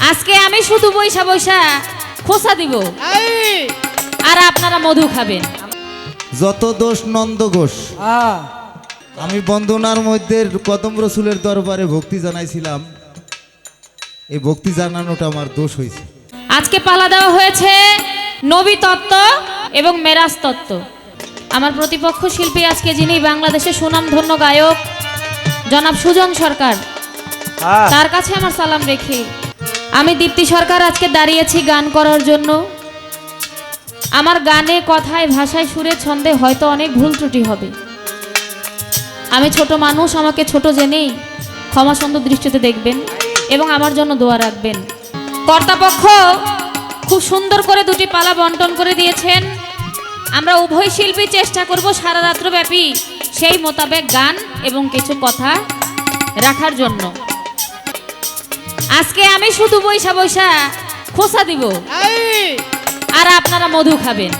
আজকে আমি শুধু বৈশা বৈশা খোসা দিব আর আপনারা মধু খাবেন। যত দোষ নন্দ ঘোষ। আমি বন্দনার মধ্যে কদম রসুলের দরবারে ভক্তি জানাইছিলাম, এই ভক্তি জানানোটা আমার দোষ হয়েছে। আজকে পালা দেওয়া হয়েছে নবী তত্ত্ব এবং মেরাজ তত্ত্ব। আমার প্রতিপক্ষ শিল্পী আজকে যিনি বাংলাদেশের সুনামধন্য গায়ক জনাব সুজন সরকার, তার কাছে আমার সালাম রেখে আমি দীপ্তি সরকার আজকে দাঁড়িয়েছি গান করার জন্য। আমার গানে কথায় ভাষায় সুরে ছন্দে হয়তো অনেক ভুল ত্রুটি হবে। আমি ছোট মানুষ, আমাকে ছোট জেনেই ক্ষমা সুন্দর দৃষ্টিতে দেখবেন এবং আমার জন্য দোয়া রাখবেন। কর্তাপক্ষ খুব সুন্দর করে দুটি পালা বন্টন করে দিয়েছেন। আমরা উভয় শিল্পী চেষ্টা করব সারা রাত্রব্যাপী সেই মোতাবেক গান এবং কিছু কথা রাখার জন্য। আজকে আমি শুধু বৈশা বৈশা খোসা দিব আর আপনারা মধু খাবেন।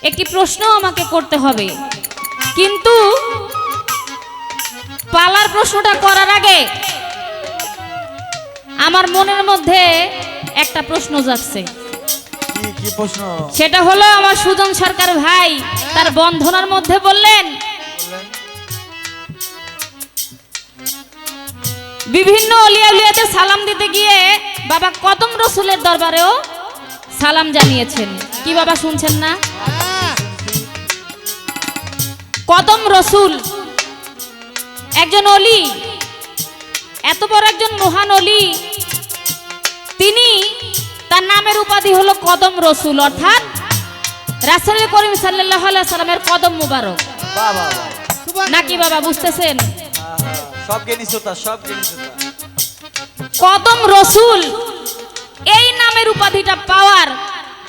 একটি প্রশ্ন আমাকে করতে হবে, কিন্তু পালার প্রশ্নটা করার আগে আমার মনের মধ্যে একটা প্রশ্ন জাগছে। কি প্রশ্ন? সেটা হলো আমার সুজন সরকার ভাই তার বন্ধনার মধ্যে বললেন বিভিন্ন অলিয়া উলিয়াদের সালাম দিতে গিয়ে বাবা কদম রসুলের দরবারেও সালাম জানিয়েছেন। কি বাবা শুনছেন না? কদম রসুল একজন অলি, এত বড় একজন মহান অলি, তিনি তার নামের উপাধি হলো কদম রসুল, অর্থাৎ রাসূল করিম সাল্লাল্লাহু আলাইহি সাল্লামের কদম মুবারক। নাকি বাবা বুঝতেছেন? সব জ্ঞানীশ্রোতা, সব জ্ঞানীশ্রোতা। কদম রসুল এই নামের উপাধিটা পাওয়ার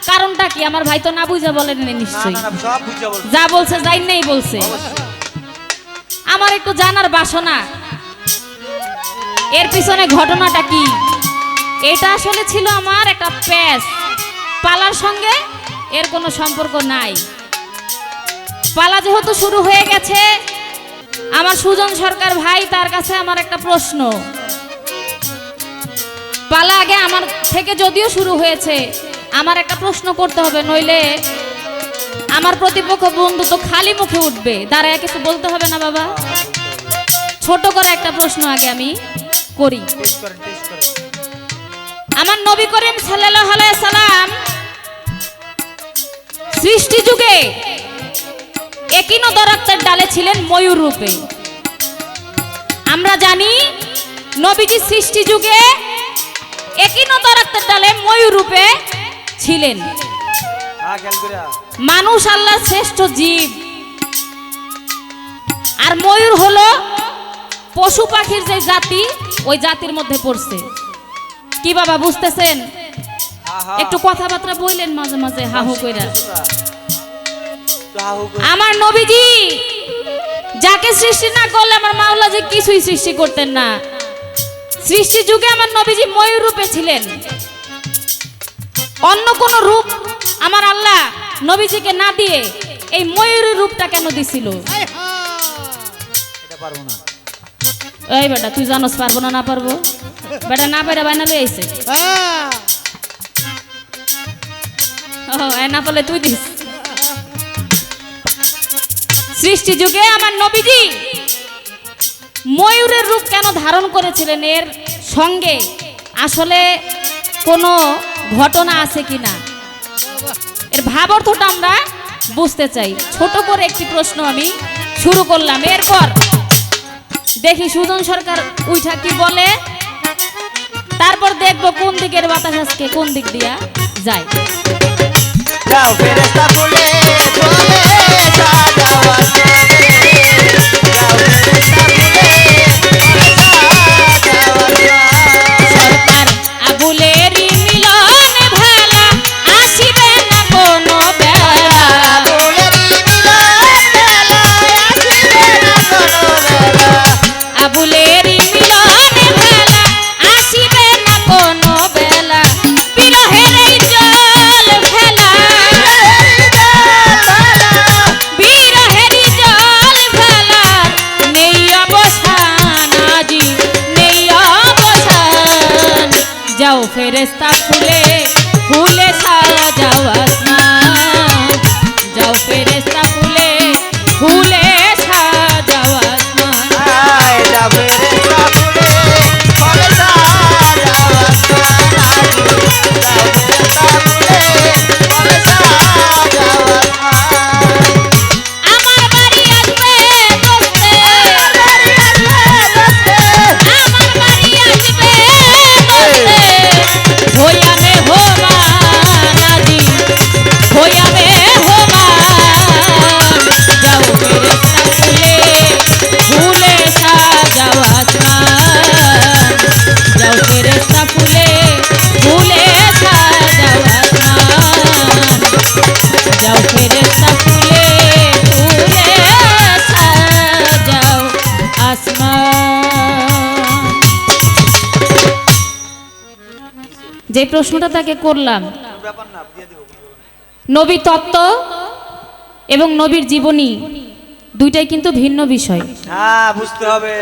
কারণটা কি? আমার ভাই তো না বুঝা বলেন নিশ্চয়ই। সব বুঝা বলছে। যা বলছে যাই নেই বলছে। আমার একটু জানার বাসনা এর পিছনে ঘটনাটা কি। এটা আসলে ছিল আমার একটা প্যাচ, পালার সঙ্গে এর কোনো সম্পর্ক নাই। পালা যেহেতু শুরু হয়ে গেছে, আমার সুজন সরকার ভাই তার কাছে আমার একটা প্রশ্ন। পালা আগে আমার থেকে যদিও শুরু হয়েছে, আমার একটা প্রশ্ন করতে হবে, নইলে আমার প্রতিপক্ষ বন্ধু তো খালি মুখে উঠবে, দাঁড়ায় কিছু বলতে হবে না বাবা। ছোট করে একটা প্রশ্ন আগে আমি করি। আমার নবী করিম সাল্লাল্লাহু আলাইহি সাল্লাম সৃষ্টি যুগে একিনোদরাক্তের ডালে ছিলেন ময়ূর রূপে। আমরা জানি নবীজি সৃষ্টি যুগে একিনোদরাক্তের ডালে ময়ূর রূপে ছিলেন। মানুষ আল্লাহর শ্রেষ্ঠ জীব, আর ময়ূর হলো পশু পাখির যে জাতি, ওই জাতির মধ্যে পড়ছে। কি বাবা বুঝতেছেন? একটু কথাবার্তা বললেন মাঝে মাঝে হাহু কইরা। আমার নবীজি যাকে সৃষ্টি না করলে আমার মাওলা যে কিছুই সৃষ্টি করতেন না। সৃষ্টি যুগে আমার নবীজি ময়ূর রূপে ছিলেন। অন্য কোন রূপ আমার আল্লাহ নবীজিকে না দিয়ে এই ময়ূরের রূপটা কেন দিছিল? এই বেটা তুই জানোস পারবো না? না পারবো বেটা, না পারে বাইনা লই আইছে। না পারলে তুই দিস। সৃষ্টি যুগে আমার নবীজি ময়ূরের রূপ কেন ধারণ করেছিলেন? এর সঙ্গে আসলে কোনো ঘটনা আছে কিনা, এর ভাব অর্থটা আমরা বুঝতে চাই। ছোট করে একটি প্রশ্ন আমি শুরু করলাম, এরপর দেখি সুজন সরকার উইঠা কি বলে, তারপর দেখবো কোন দিকের বাতাস আজকে কোন দিক দিয়া যায়। যাও ফেরেশতা বলে চলে সাজাওয়া যাবে, যাও ফেরেশতা বলে সরকার আবুলের মিলনে ভালা আসিবে না কোনো বেলা, আবুলের মিলনে ভালা আসিবে না কোনো বেলা, আবুলের মিলনে ভালা আসিবে না কোনো বেলা, বিরহের এই জল ফেলা, বিরহের জল ভালা, বিরহের যাও ফেরেশতা ফুলে ফুলে সাজাও আসমান যাও ফেরেশতা ফুলে ফুলে সাজাও আসমান আয় যাও ফেরেশতা ফুলে ফুলে সাজাও আসমান যাও ফেরেশতা ফুলে ফুলে সাজাও আসমান আমার বাড়ি আসবে দোস্তে আমার বাড়ি আসবে দোস্তে ভইয়া মে হো মানাজি ভইয়া মে হো মান যাও ফেরেশতা ফুলে ফুলে সাজাও আসমান যাও ফেরেশতা ফুলে ফুলে সাজাও আসমান যাও ফেরেশতা ফুলে ফুলে সাজাও আসমান। যে প্রশ্নটা তাকে করলাম নবী তত্ত্ব এবং নবীর জীবনী দুইটাই কিন্তু ভিন্ন বিষয়। হ্যাঁ বুঝতে হবে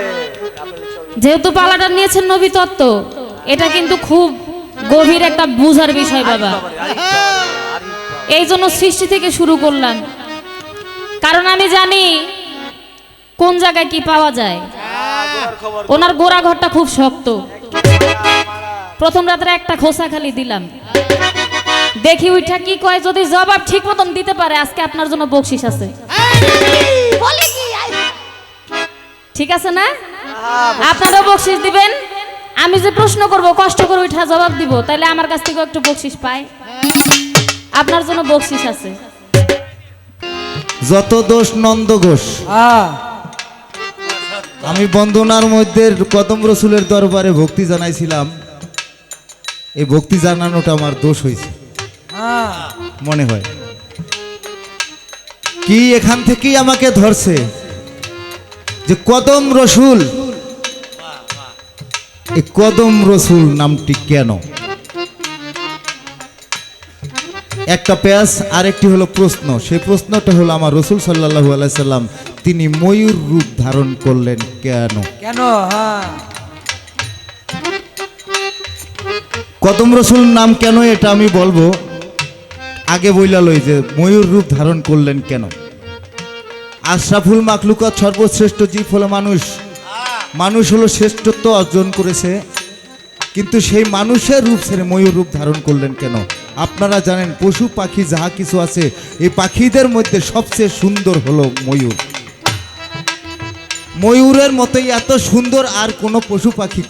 যেহেতু পালাটা নিয়েছেন নবী তত্ত্ব এটা কিন্তু খুব গভীর একটা বুঝার বিষয় বাবা। এই জন্য সৃষ্টি থেকে শুরু করলাম, কারণ আমি জানি কোন জায়গায় কি পাওয়া যায়। ওনার গোড়া ঘরটা খুব শক্ত। প্রথম রাত্রে একটা খোসা খালি দিলাম, দেখি ওইটা কি কয়। যদি জবাব ঠিক মতন দিতে পারে আজকে আপনার জন্য বকশিস আছে। ঠিক আছে না? আপনারও বকশিস দিবেন। আমি যে প্রশ্ন করব কষ্ট করে ওইটা জবাব দিব, তাহলে আমার কাছ থেকে একটু বকশিস পায়। আপনার জন্য বকশিস আছে। যত দোষ নন্দ ঘোষ। আমি বন্দনার মধ্যে কদম রসুলের দরবারে ভক্তি জানাইছিলাম। এই ভক্তি জানানোটা আমার দোষ হয়েছে মনে হয়। কি এখান থেকেই আমাকে ধরছে যে কদম রসুল। এই কদম রসুল নামটি কেন? একটা পেঁয়াজ, আরেকটি হলো প্রশ্ন। সেই প্রশ্নটা হলো আমার রসুল সাল্লাল্লাহু আলাইহি সাল্লাম তিনি ময়ূর রূপ ধারণ করলেন কেন? কেন? কদম রসুল নাম কেন এটা আমি বলবো। আগে বইলা লই যে ময়ূর রূপ ধারণ করলেন কেন। আশরাফুল মাখলুকাত সর্বশ্রেষ্ঠ জীব হলো মানুষ। মানুষ হলো শ্রেষ্ঠত্ব অর্জন করেছে, কিন্তু সেই মানুষের রূপ ছেড়ে ময়ূর রূপ ধারণ করলেন কেন? আপনারা জানেন পশু পাখি যাহা কিছু আছে এই পাখিদের মধ্যে সবচেয়ে সুন্দর হলো ময়ূর। ময়ূরের মতোই এত সুন্দর আর কোনো পশু পাখি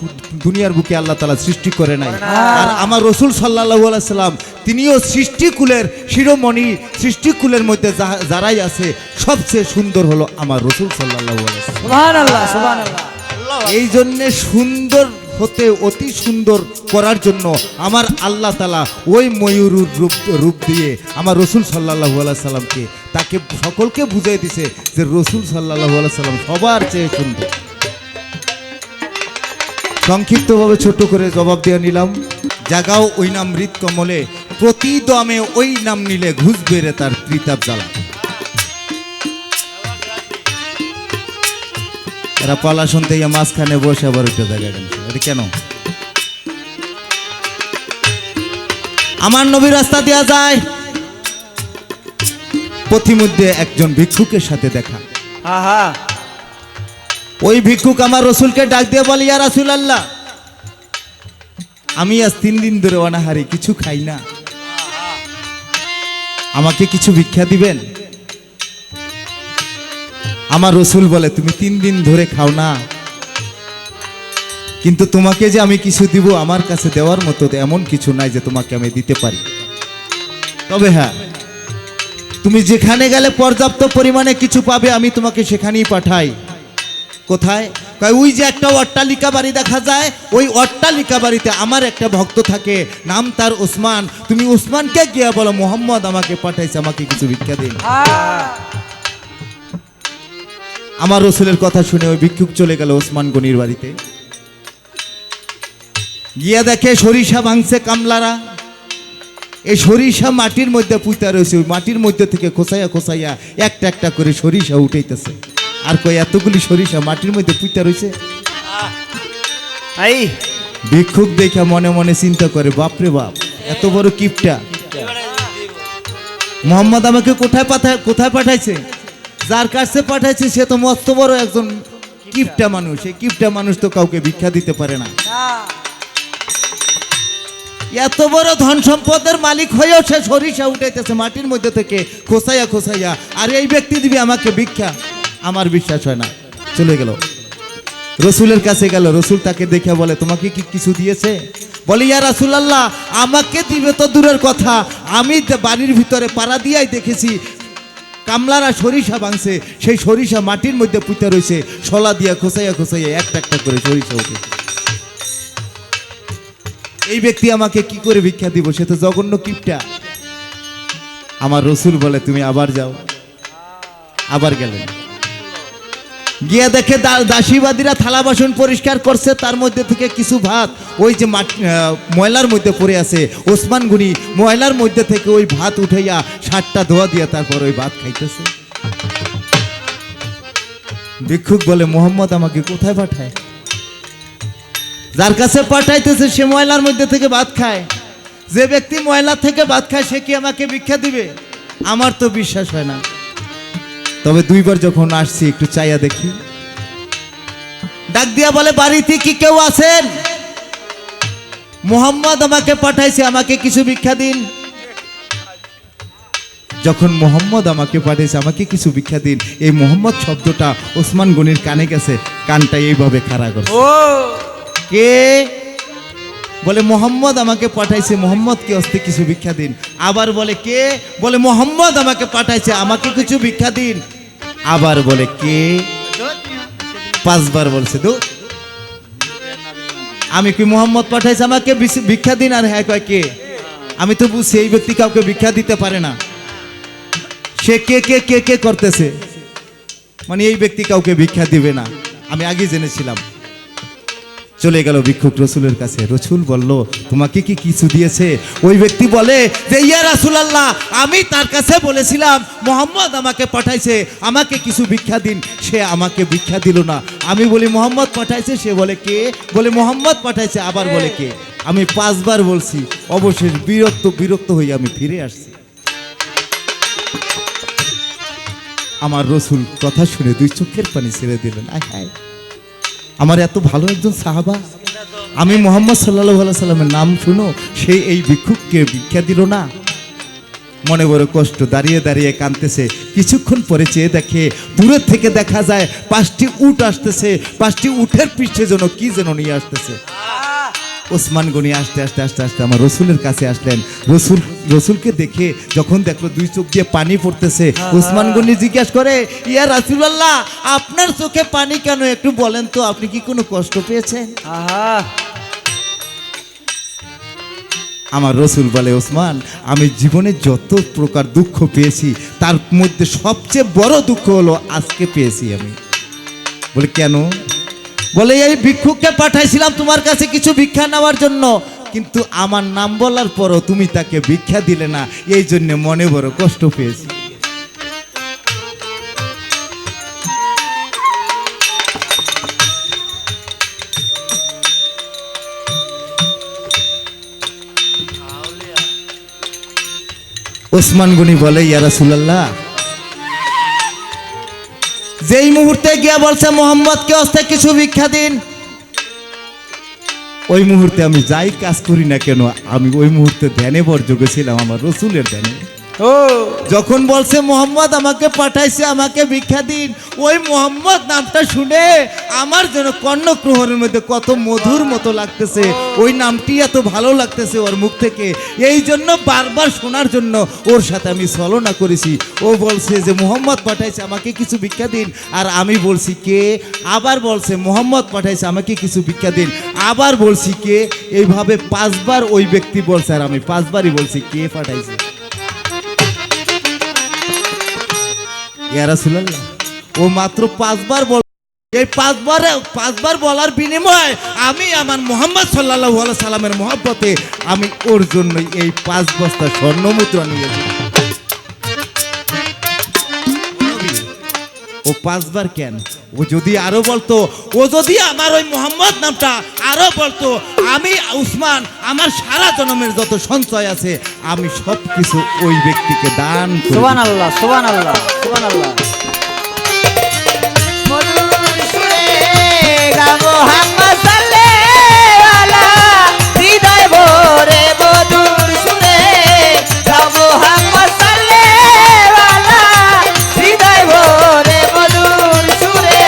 দুনিয়ার বুকে আল্লাহ তাআলা সৃষ্টি করে নাই। আর আমার রসুল সাল্লাল্লাহু আলাইহি সাল্লাম তিনিও সৃষ্টিকুলের শিরোমণি। সৃষ্টিকুলের মধ্যে যারাই আছে সবচেয়ে সুন্দর হলো আমার রসুল সাল্লাল্লাহু আলাইহি সাল্লাম। সুবহানাল্লাহ, সুবহানাল্লাহ। এই জন্যে সুন্দর হতে অতি সুন্দর করার জন্য আমার আল্লাহ তাআলা ওই ময়ূর রূপ দিয়ে আমার রসুল সাল্লাল্লাহু আলাইহি সাল্লামকে তাকে সকলকে বুঝিয়ে দিছে যে রসুল সাল্লাল্লাহু আলাইহি সাল্লাম সবার চেয়ে সুন্দর। সংক্ষিপ্তভাবে ছোট করে জবাব দিয়ে নিলাম। জাগাও ওই নাম মৃত কমলে, প্রতি দমে ওই নাম নিলে ঘুষ বেড়ে তার ত্রিতাপ জ্বালা। এরা পালা শুনতে গিয়ে মাঝখানে বসে আবার উঠে জায়গায় এটা কেন? আমার নবী রাস্তা দেওয়া যায়, পথিমধ্যে একজন ভিক্ষুকের সাথে দেখা। ওই ভিক্ষুক আমার রসুলকে ডাক দিয়ে বলে, ইয়া রাসূলুল্লাহ, আমি আজ 3 দিন ধরে অনাহারি, কিছু খাই না, আমাকে কিছু ভিক্ষা দিবেন? আমার রসুল বলে, তুমি 3 দিন ধরে খাও না, কিন্তু তোমাকে যে আমি কিছু দিব আমার কাছে দেওয়ার মতো এমন কিছু নাই যে তোমাকে আমি দিতে পারি। তবে হ্যাঁ, তুমি যেখানে গেলে পর্যাপ্ত পরিমাণে কিছু পাবে, আমি তোমাকে সেখানেই পাঠাই। কোথায়? ওই যে একটা অট্টালিকা বাড়ি দেখা যায়, ওই অট্টালিকা বাড়িতে আমার একটা ভক্ত থাকে, নাম তার ওসমান। তুমি ওসমানকে গিয়ে বলো মোহাম্মদ আমাকে পাঠাইছে, আমাকে কিছু ভিক্ষা দিন। আমার রসুলের কথা শুনে ওই ভিক্ষুক চলে গেল ওসমান গনির বাড়িতে। গিয়া দেখে সরিষা ভাঙছে কামলারা। এই সরিষা মাটির মধ্যে পুঁতা রয়েছে, ওই মাটির মধ্যে থেকে খোসাইয়া খোসাইয়া একটা একটা করে সরিষা উঠাইতেছে। আর কই এতগুলি সরিষা মাটির মধ্যে পুঁতা রয়েছে। এই ভিক্ষুক দেখে মনে মনে চিন্তা করে, বাপরে বাপ, এত বড় কিপটা মোহাম্মদ আমাকে কোথায় পাঠাইছে? যার কাছে পাঠাইছে সে তো মস্ত বড় একজন কিপটা মানুষ। এই কিপটা মানুষ তো কাউকে ভিক্ষা দিতে পারে না। এত বড় ধন সম্পদের মালিক হয়েও সে সরিষা উঠাইতেছে মাটির মধ্যে থেকে খোসাইয়া খোসাইয়া, আর এই ব্যক্তি দিবে আমাকে ভিক্ষা? আমার বিশ্বাস হয় না। চলে গেল, রসুলের কাছে গেল। রসুল তাকে দেখে বলে, তোমাকে কি কিছু দিয়েছে? বলে, ইয়া রাসূলুল্লাহ, আমাকে দিবে তো দূরের কথা, আমি বাড়ির ভিতরে পাড়া দিয়াই দেখেছি কামলারা সরিষা ভাঙছে, সেই সরিষা মাটির মধ্যে পুঁতে রয়েছে, শলা দিয়া খোসাইয়া খোসাইয়া একটা একটা করে সরিষা উঠে। এই ব্যক্তি আমাকে কি করে ভিক্ষা দিব? সে তো জঘন্য কিপটা। আমার রসুল বলে, তুমি আবার যাও। আবার গেলেন, গিয়ে দেখে দাসীবাদীরা থালা বাসন পরিষ্কার করছে, তার মধ্যে থেকে কিছু ভাত ওই যে ময়লার মধ্যে পড়ে আছে। ওসমান গনি ময়লার মধ্যে থেকে ওই ভাত উঠাইয়া 60টা ধোয়া দিয়া তারপর ওই ভাত খাইতেছে। ভিক্ষুক বলে, মোহাম্মদ আমাকে কোথায় পাঠায়? যার কাছে পাঠাইতেছে সে ময়লার মধ্যে থেকে ভাত খায়। যে ব্যক্তি ময়লা থেকে ভাত খায় সে কি আমাকে ভিক্ষা দিবে? আমার তো বিশ্বাস হয় না। তবে দুইবার যখন আসছি একটু চাইয়া দেখি। ডাক দিয়া বলে, বাড়িতে কি কেউ আছেন? মোহাম্মদ আমাকে পাঠাইছে, আমাকে কিছু ভিক্ষা দিন। যখন মোহাম্মদ আমাকে পাঠিয়েছে, আমাকে কিছু ভিক্ষা দিন, এই মোহাম্মদ শব্দটা ওসমান গনির কানে গেছে, কানটা এইভাবে খাড়া করছে। কে? বলে, মোহাম্মদ আমাকে পাঠাইছে, মোহাম্মদকে হস্তে কিছু ভিক্ষা দিন। আবার বলে, কে? বলে, মোহাম্মদ আমাকে পাঠাইছে, আমাকে কিছু ভিক্ষা দিন। আবার বলে, কে? 5 বার বলছে। আমি কি মোহাম্মদ পাঠাইছে আমাকে ভিক্ষা দিন? আর হ্যাঁ কয় কে? আমি তো বুঝছি এই ব্যক্তি কাউকে ভিক্ষা দিতে পারে না। সে কে কে কে কে করতেছে, মানে এই ব্যক্তি কাউকে ভিক্ষা দিবে না, আমি আগে জেনেছিলাম। চলে গেল ভিক্ষুক রসুলের কাছে। রসুল বলল, তোমাকে কি কিছু দিয়েছে? ওই ব্যক্তি বলে যে, ইয়া রাসূলুল্লাহ, আমি তার কাছে বলেছিলাম মোহাম্মদ আমাকে পাঠাইছে, আমাকে কিছু ভিক্ষা দিন, সে আমাকে ভিক্ষা দিল না। আমি বলি, মোহাম্মদ পাঠাইছে? সে বলে, কে? বলে, মোহাম্মদ পাঠাইছে। আবার বলে, কে? আমি 5 বার বলছি। অবশেষ বিরক্ত হয়ে আমি ফিরে আসছি। আমার রসুল কথা শুনে 2 চোখের পানি ছেড়ে দিলেন। আমার এত ভালো একজন সাহাবা, আমি মুহাম্মদ সাল্লাল্লাহু আলাইহি সাল্লামের নাম শুনো, সে এই ভিক্ষুককে ভিক্ষা দিল না। মনে বড় কষ্ট, দাঁড়িয়ে দাঁড়িয়ে কাঁদতেছে। কিছুক্ষণ পরে চেয়ে দেখে, দূরের থেকে দেখা যায় 5টি উট আসতেছে। 5টি উটের পিঠে যেন কি যেন নিয়ে আসতেছে। ওসমান গনি আস্তে আস্তে আস্তে আস্তে আমার রসুলের কাছে আসলেন। রসুলকে দেখে যখন দেখলো 2 চোখ দিয়ে পানি পড়তেছে, ওসমান গনি জিজ্ঞাসা করে, ইয়া রাসূলুল্লাহ, আপনার চোখে পানি কেন? একটু বলেন তো, আপনি কি কোনো কষ্ট পেয়েছেন? আমার রসুল বলে, ওসমান, আমি জীবনে যত প্রকার দুঃখ পেয়েছি তার মধ্যে সবচেয়ে বড় দুঃখ হলো আজকে পেয়েছি আমি। বলে, কেন? বলে, এই ভিক্ষুককে পাঠাইছিলাম তোমার কাছে কিছু ভিক্ষা নেওয়ার জন্য, কিন্তু আমার নাম বলার পরও তুমি তাকে ভিক্ষা দিলে না, এই জন্য মনে বড় কষ্ট পেয়েছি। ওসমান গনি বলে, ইয়া রাসূলুল্লাহ, যেই মুহূর্তে গিয়া বলছে মোহাম্মদকে হস্তে কিছু ভিক্ষা দিন, ওই মুহূর্তে আমি যাই কাজ করি না কেন, আমি ওই মুহূর্তে ধ্যানে বর্জগে ছিলাম, আমার রসুলের ধ্যানে। যখন বলছে মোহাম্মদ আমাকে পাঠাইছে, আমাকে ভিক্ষা দিন, ওই মোহাম্মদ নামটা শুনে আমার যেন কর্ণকুহরের মধ্যে কত মধুর মতো লাগতেছে। ওই নামটি এত ভালো লাগতেছে ওর মুখ থেকে, এই জন্য বারবার শোনার জন্য ওর সাথে আমি ছলনা করেছি। ও বলছে যে মোহাম্মদ পাঠাইছে, আমাকে কিছু ভিক্ষা দিন, আর আমি বলছি, কে? আবার বলছে মোহাম্মদ পাঠাইছে, আমাকে কিছু ভিক্ষা দিন, আবার বলছি, কে? এইভাবে 5 বার ওই ব্যক্তি বলছে, আর আমি 5 বারই বলছি, কে পাঠাইছে? ইয়া রাসূলুল্লাহ, ও মাত্র 5 বার বল, এই 5 বার বলার বিনিময়ে আমি আমার মুহাম্মদ সাল্লাল্লাহু আলাইহি সাল্লামের মহব্বতে আমি ওর জন্য এই 5 বস্তা স্বর্ণ মুদ্রা নিয়েছি। ও 5 বার কেন? ও যদি আরো বলতো, ও যদি আমার ওই মোহাম্মদ নামটা আরো বলতো, আমি উসমান আমার সারা জন্মের যত সঞ্চয় আছে আমি সব কিছু ওই ব্যক্তিকে দান করি। সুবহানাল্লাহ, সুবহানাল্লাহ, সুবহানাল্লাহ। মধুর সুরে গাবো মোহাম্মদ সাল্লাল্লাহু আলাইহি, হৃদয় ভরে মধুর সুরে গাবো মোহাম্মদ সাল্লাল্লাহু আলাইহি, হৃদয় ভরে মধুর সুরে।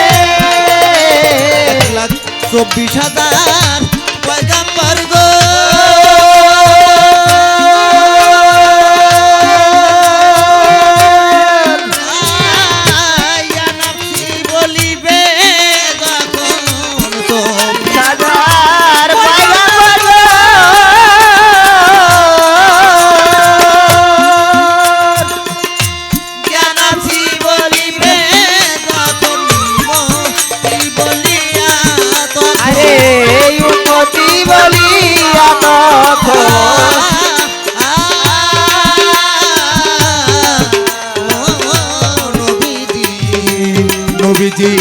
1,24,000 পয়গাম্বর গো, আয়া নফসি বলিবে যখন তো হাজার পয়গম্বর জ্ঞানাছি বলিবে তখন মতি বলিয়া তখন আরে উন্নতি বলিয়া তখন নবীজি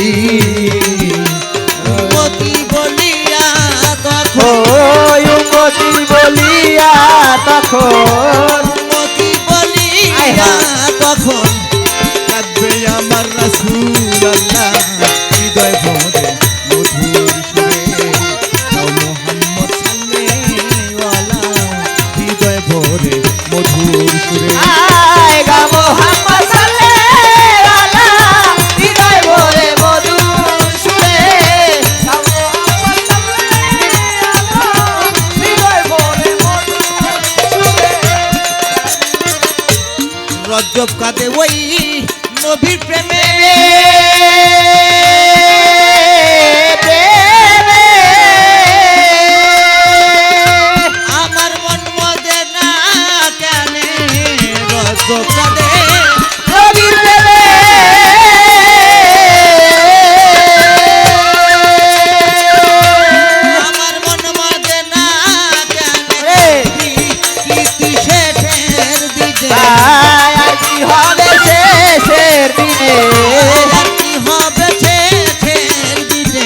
মতি বলিয়া তখন ওই উন্নতি বলিয়া তখন মতি বলিয়া তখন কাঁদবে আমার রাসূলুল্লাহ হৃদয় ভরে মধুর সুরে দাও মুহাম্মদ সাল্লাল্লাহু আলাইহি হৃদয় ভরে মধুর সুরে আয় গা মোহাম্মদ সাল্লাল্লাহু আলাইহি, হৃদয় ভরে মধুর সুরে গা মোহাম্মদ সাল্লাল্লাহু আলাইহি, হৃদয় ভরে মধুর সুরে। রজব কাঁদে ওই নবীর প্রেমে আমার মন মদে না কেন রজব কাঁদে নবীর প্রেমে আমার মন মদে না কেন রে কীর্তি শেষের দিকে তাই আর কি হবে শেষের দিনে আর কি হবে শেষের দিকে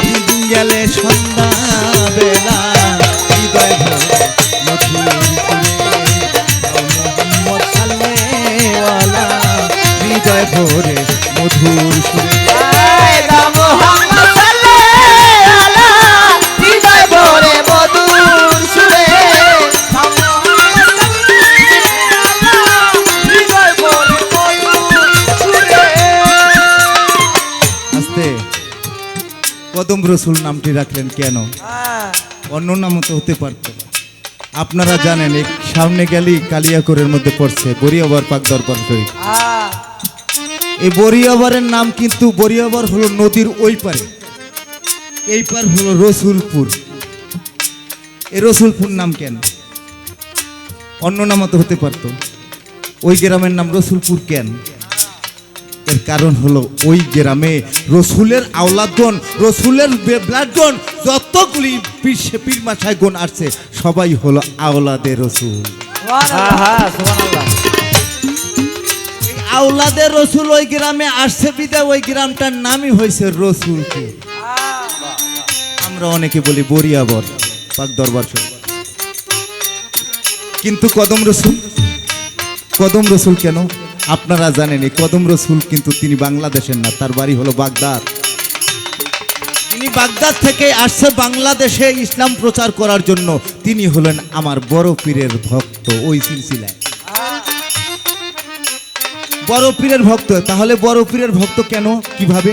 দিন গেলে সন্ধ্যা বেলা হৃদয় ভরে মধুর সুরে মোহাম্মদ সাল্লাল্লাহু হৃদয় ভরে মধুর সুরে আয় গা মোহাম্মদ সাল্লাল্লাহু আলাইহি, হৃদয় ভরে মধুর সুরে গা মোহাম্মদ সাল্লাল্লাহু আলাইহি, হৃদয় ভরে মধুর সুরে। আস্তে কদম রসুল নামটি রাখলেন কেন? অন্য নামও তো হতে পারত। আপনারা জানেন এই সামনে গেলেই কালিয়াকৈরের মধ্যে পড়ছে বরিয়াবার পাক দরবার শরীফ। এই বরিয়াবারের নাম কিন্তু বরিয়াবার হলো নদীর ওই পারে, এই পার হলো রসুলপুর। এই রসুলপুর নাম কেন? অন্য নামও তো হতে পারত। ওই গ্রামের নাম রসুলপুর কেন? এর কারণ হলো ওই গ্রামে রসুলের আওলাদগণ, রসুলের ব্লাডগণ, যতগুলি পীর মাশায়েখগণ আসছে সবাই হলো আওলাদে রসুল। সুবহানাল্লাহ। এই আওলাদে রসুল ওই গ্রামে আসছে বিদায় ওই গ্রামটার নামই হয়েছে রসুলপুর। আমরা অনেকে বলি বরিয়াবর পাক দরবার শরীফ, কিন্তু কদম রসুল, কদম রসুল কেন? আপনারা জানেন এই কদম রসুল কিন্তু তিনি বাংলাদেশের না, তার বাড়ি হলো বাগদাদ। তিনি বাগদাদ থেকে আসছে বাংলাদেশে ইসলাম প্রচার করার জন্য। তিনি হলেন আমার বড় পীরের ভক্ত ওই সিলসিলায়। বড় পীরের ভক্ত, তাহলে বড় পীরের ভক্ত কেন? কিভাবে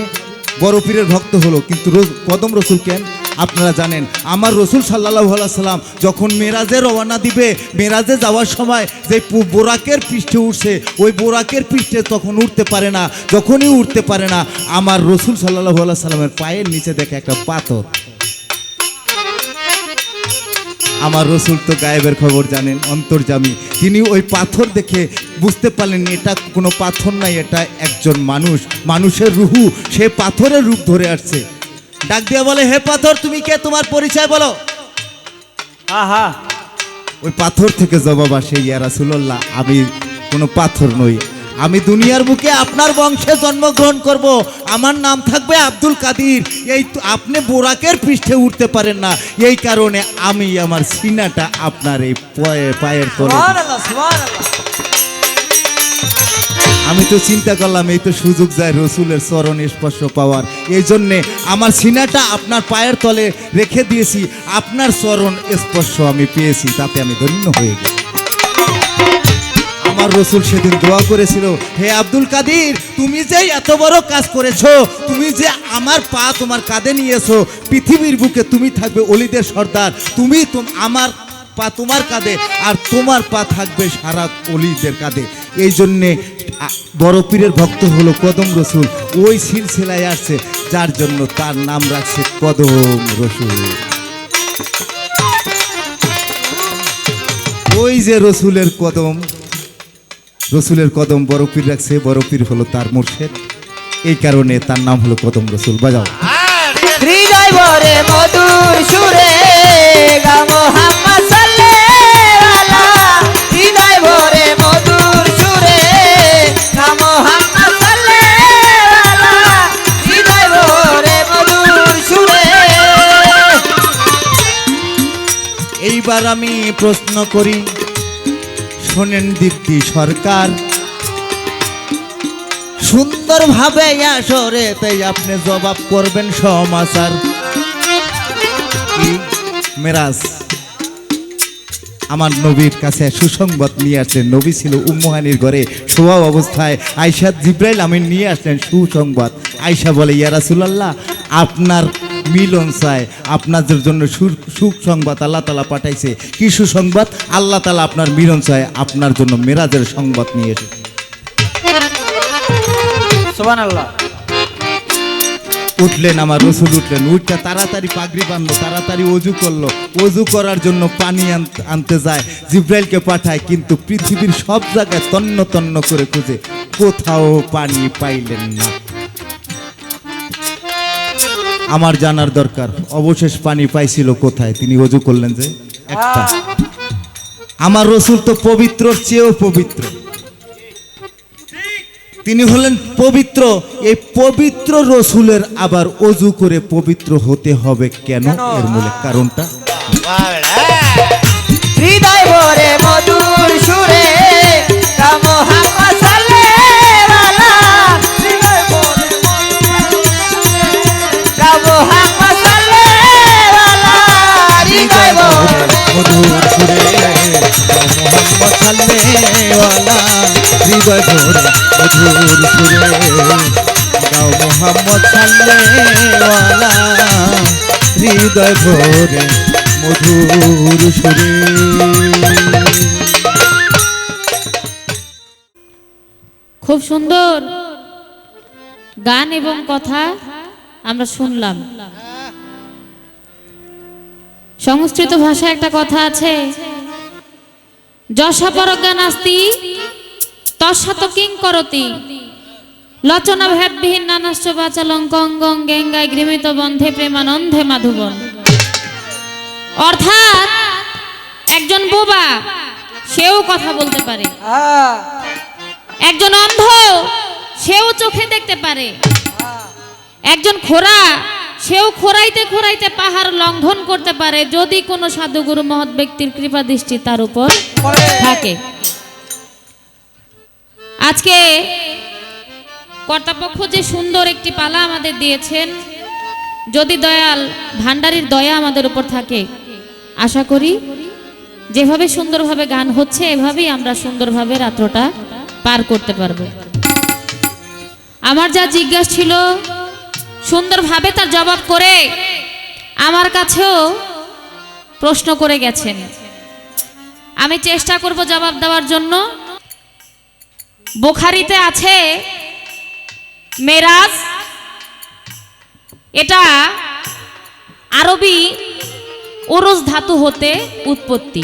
বড় পীরের ভক্ত হলো? কিন্তু কদম রসুল কেন? আপনারা জানেন আমার রসুল সাল্লাল্লাহু আলাইহি সাল্লাম যখন মেরাজে রওনা দিবে, মেরাজে যাওয়ার সময় যে বোরাকের পৃষ্ঠে উঠছে, ওই বোরাকের পৃষ্ঠে তখন উঠতে পারে না। যখনই উঠতে পারে না, আমার রসুল সাল্লাল্লাহু আলাইহি সাল্লামের পায়ের নিচে দেখে একটা পাথর। আমার রসুল তো গায়েবের খবর জানেন, অন্তর্যামী। তিনি ওই পাথর দেখে বুঝতে পারলেন এটা কোনো পাথর নাই, এটা একজন মানুষ, মানুষের রুহু। সে পাথরের রূপ ধরে আসছে। ডাক দিয়া বলে, হে পাথর তুমি কে, তোমার পরিচয় বলো। ওই পাথর থেকে জবাব আসে, ইয়া রাসূলুল্লাহ আমি কোনো পাথর নই, আমি দুনিয়ার বুকে আপনার বংশে জন্মগ্রহণ করব, আমার নাম থাকবে আব্দুল কাদির। এই তো আপনি বোরাকের পৃষ্ঠে উঠতে পারেন না, এই কারণে আমি আমার সিনাটা আপনার এই পায়ের তলে দিই। সুবহানাল্লাহ সুবহানাল্লাহ। আমি তো চিন্তা করলাম এই তো সুযোগ যায় রসুলের চরণ স্পর্শ পাওয়ার, এই জন্যে আমার সিনাটা আপনার পায়ের তলে রেখে দিয়েছি, আপনার চরণ স্পর্শ আমি পেয়েছি, তাতে আমি ধন্য হয়ে গেছি। আমার রসুল সেদিন দোয়া করেছিল, হে আব্দুল কাদির, তুমি যে এত বড় কাজ করেছো, তুমি যে আমার পা তোমার কাঁধে নিয়েছো, পৃথিবীর বুকে তুমি থাকবে অলিদের সর্দার, তুমি আমার পা তোমার কাঁধে আর তোমার পা থাকবে সারা অলিদের কাঁধে। এই জন্যে বড় পীরের ভক্ত হলো কদম রসুল, ওই সিলসিলায় আসছে, যার জন্য তার নাম রাখছে কদম রসুল। ওই যে রসুলের কদম বড় পীর রাখছে, বড় পীর হলো তার মুর্শিদ, এই কারণে তার নাম হলো কদম রসুল। বাজাও। হৃদয় ভরে মধুর সুরে গা মোহাম্মদ সাল্লাল্লাহ, হৃদয় ভরে মধুর সুরে গা মোহাম্মদ সাল্লাল্লাহ, হৃদয় ভরে মধুর সুরে। এইবার আমি প্রশ্ন করি, শোনেন দীপ্তি সরকার, সুন্দরভাবে আসরে তাই আপনি জবাব করবেন সমাচার। কি মেরাজ আমার নবীর কাছে সুসংবাদ নিয়ে আসলেন, নবী ছিল উম্মুহানির ঘরে শোয়া অবস্থায়, আয়েশা জিব্রাইল আমিন নিয়ে আসলেন সুসংবাদ। আয়েশা বলে, ইয়া রাসূলুল্লাহ, আপনার মিলন চায়, আপনাদের জন্য সুসংবাদ আল্লাহ তাআলা পাঠাইছে। কি সুসংবাদ? আল্লাহ তাআলা আপনার মিলন চায়, আপনার জন্য মেরাজের সংবাদ নিয়ে এসেছে। সুবহানাল্লাহ। উঠলেন আমার রসুল, উঠলেন, উঠটা তাড়াতাড়ি পাগড়ি বাঁধলো, তাড়াতাড়ি অজু করলো, অজু করার জন্য পানি আনতে যায়, জিব্রাইলকে পাঠায়, কিন্তু পৃথিবীর সব জায়গায় তন্ন তন্ন করে খুঁজে কোথাও পানি পাইলেন না। আমার জানার দরকার, অবশেষ পানি পাইছিল কোথায়? তিনি অজু করলেন যে একটা। আমার রসুল তো পবিত্রর চেয়েও পবিত্র, তিনি হলেন পবিত্র। এই পবিত্র রসুলের আবার অজু করে পবিত্র হতে হবে কেন? এর মূলে কারণটা, হৃদয় ভরে মধুর সুরে গা মোহাম্মদ সাল্লাল্লাহ, হৃদয় ভরে গা মোহাম্মদ সাল্লাল্লাহ, হৃদয় ভরে মধুর সুরে মোহাম্মদ সাল্লেওয়ালা, হৃদয় ভরে মধুর সুরে গাও মোহাম্মদ সাল্লেওয়ালা, হৃদয় ভরে মধুর সুরে। খুব সুন্দর গান এবং কথা আমরা শুনলাম। সংস্কৃত ভাষায় একটা কথা আছে, যশা পরজ্ঞা নাস্তি তৎসত কিং করতি, লচনা ভেদবিহীন নানাশ্চ বাচালং কঙ্গং গেঙ্গায় গৃহীত বন্ধে প্রেমানন্দে মাধুবন। অর্থাৎ একজন বোবা সেও কথা বলতে পারে, একজন অন্ধ সেও চোখে দেখতে পারে, একজন খোরা সেও খোরাইতে খোরাইতে পাহাড় লঙ্ঘন করতে পারে, যদি কোনো সাধুগুরু মহৎ ব্যক্তির কৃপা দৃষ্টি তার উপর থাকে। আজকে কর্তাপক্ষ যে সুন্দর একটি পালা আমাদের দিয়েছেন, যদি দয়াল ভান্ডারীর দয়া আমাদের উপর থাকে, আশা করি যেভাবে সুন্দরভাবে গান হচ্ছে এভাবেই আমরা সুন্দরভাবে রাত্রটা পার করতে পারবো। আমার যা জিজ্ঞাসা ছিল সুন্দরভাবে তার জবাব করে আমার কাছেও প্রশ্ন করে গেছেন, আমি চেষ্টা করব জবাব দেওয়ার জন্য। বুখারীতে আছে মেরাজ, এটা আরবি উরুজ ধাতু হতে উৎপত্তি।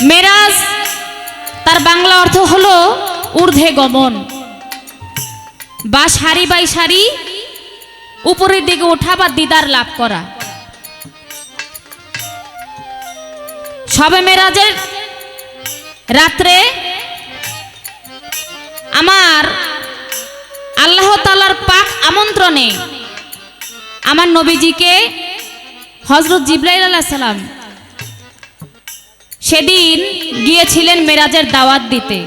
মেরাজ তার বাংলা অর্থ হলো ঊর্ধ্বে গমন বা সারি বাই সারি উপরের দিকে ওঠা বা দিদার লাভ করা। শবে মেরাজের রাত্রে আমার আল্লাহ তাআলার পাক আমন্ত্রণে আমার নবীজিকে হযরত জিবরাইল আলাইহিস সালাম সেদিন গিয়েছিলেন মেরাজের দাওয়াত দিতে।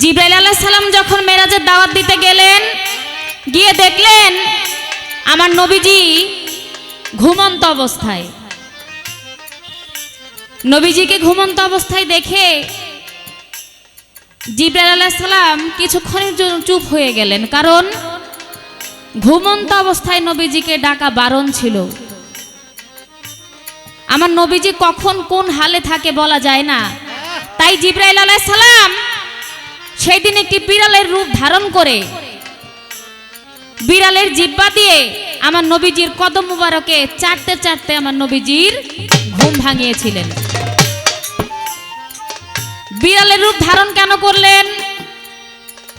জিবরাইল আলাইহিস সালাম যখন মেরাজের দাওয়াত দিতে গেলেন, গিয়ে দেখলেন আমার নবীজি ঘুমন্ত অবস্থায়। নবীজিকে ঘুমন্ত অবস্থায় দেখে জিবরাইল আলাইহিস সালাম কিছুক্ষণের জন্য চুপ হয়ে গেলেন, কারণ ঘুমন্ত অবস্থায় নবীজিকে ডাকা বারণ ছিল। আমার নবীজি কখন কোন হালে থাকে বলা যায় না, তাই জিবরাইল আলাইহিস সালাম সেই দিন একটি বিড়ালের রূপ ধারণ করে বিড়ালের জিহ্বা দিয়ে আমার নবীজির কদম মুবারকে চাটতে চাটতে আমার নবীজির ঘুম ভাঙিয়েছিলেন। বিড়ালের রূপ ধারণ কেন করলেন?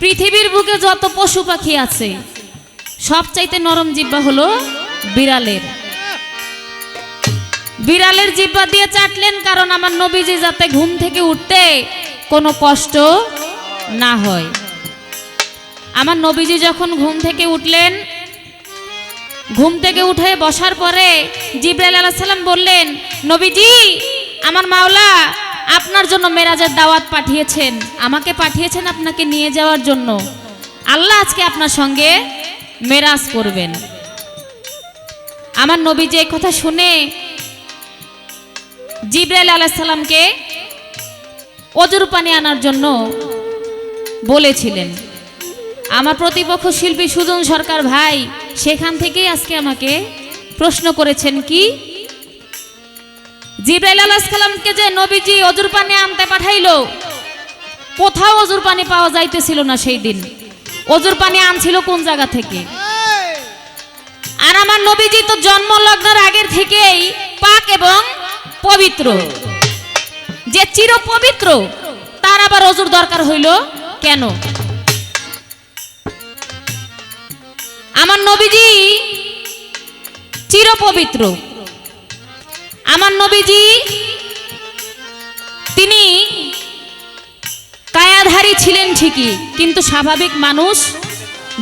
পৃথিবীর বুকে যত পশু পাখি আছে সবচাইতে নরম জিহ্বা হলো বিড়ালের। বিড়ালের জিহ্বা দিয়ে চাটলেন কারণ আমার নবীজি যাতে ঘুম থেকে উঠতে কোনো কষ্ট না হয়। আমার নবীজি যখন ঘুম থেকে উঠলেন, ঘুম থেকে উঠে বসার পরে জিবরাইল আলাইহিস সালাম বললেন, নবীজি আমার মাওলা আপনার জন্য মেরাজের দাওয়াত পাঠিয়েছেন, আমাকে পাঠিয়েছেন আপনাকে নিয়ে যাওয়ার জন্য। আল্লাহ আজকে আপনার সঙ্গে মেরাজ করবেন। আমার নবীজি এই কথা শুনে জিবরাইল আলাইহিস সালামকে অজুর পানি আনার জন্য বলেছিলেন। আমার প্রতিপক্ষ শিল্পী সুজন সরকার ভাই সেখান থেকেই আজকে আমাকে প্রশ্ন করেছেন, কি জিবরাইল আলাইহিস সালামকে যে নবীজি অজুর পানি আনতে পাঠাইলো, কোথাও অজুর পানি পাওয়া যাইতেছিল না সেই দিন। অজুর পানি আনছিল কোন জায়গা থেকে? আর আমার নবীজি তো জন্ম লগ্নের আগের থেকেই পাক এবং পবিত্র, যে চির পবিত্র, তার আবার অজুর দরকার হইল কেন? আমার নবীজি চির পবিত্র। আমার নবীজি তিনি কায়াধারী ছিলেন ঠিকই, কিন্তু স্বাভাবিক মানুষ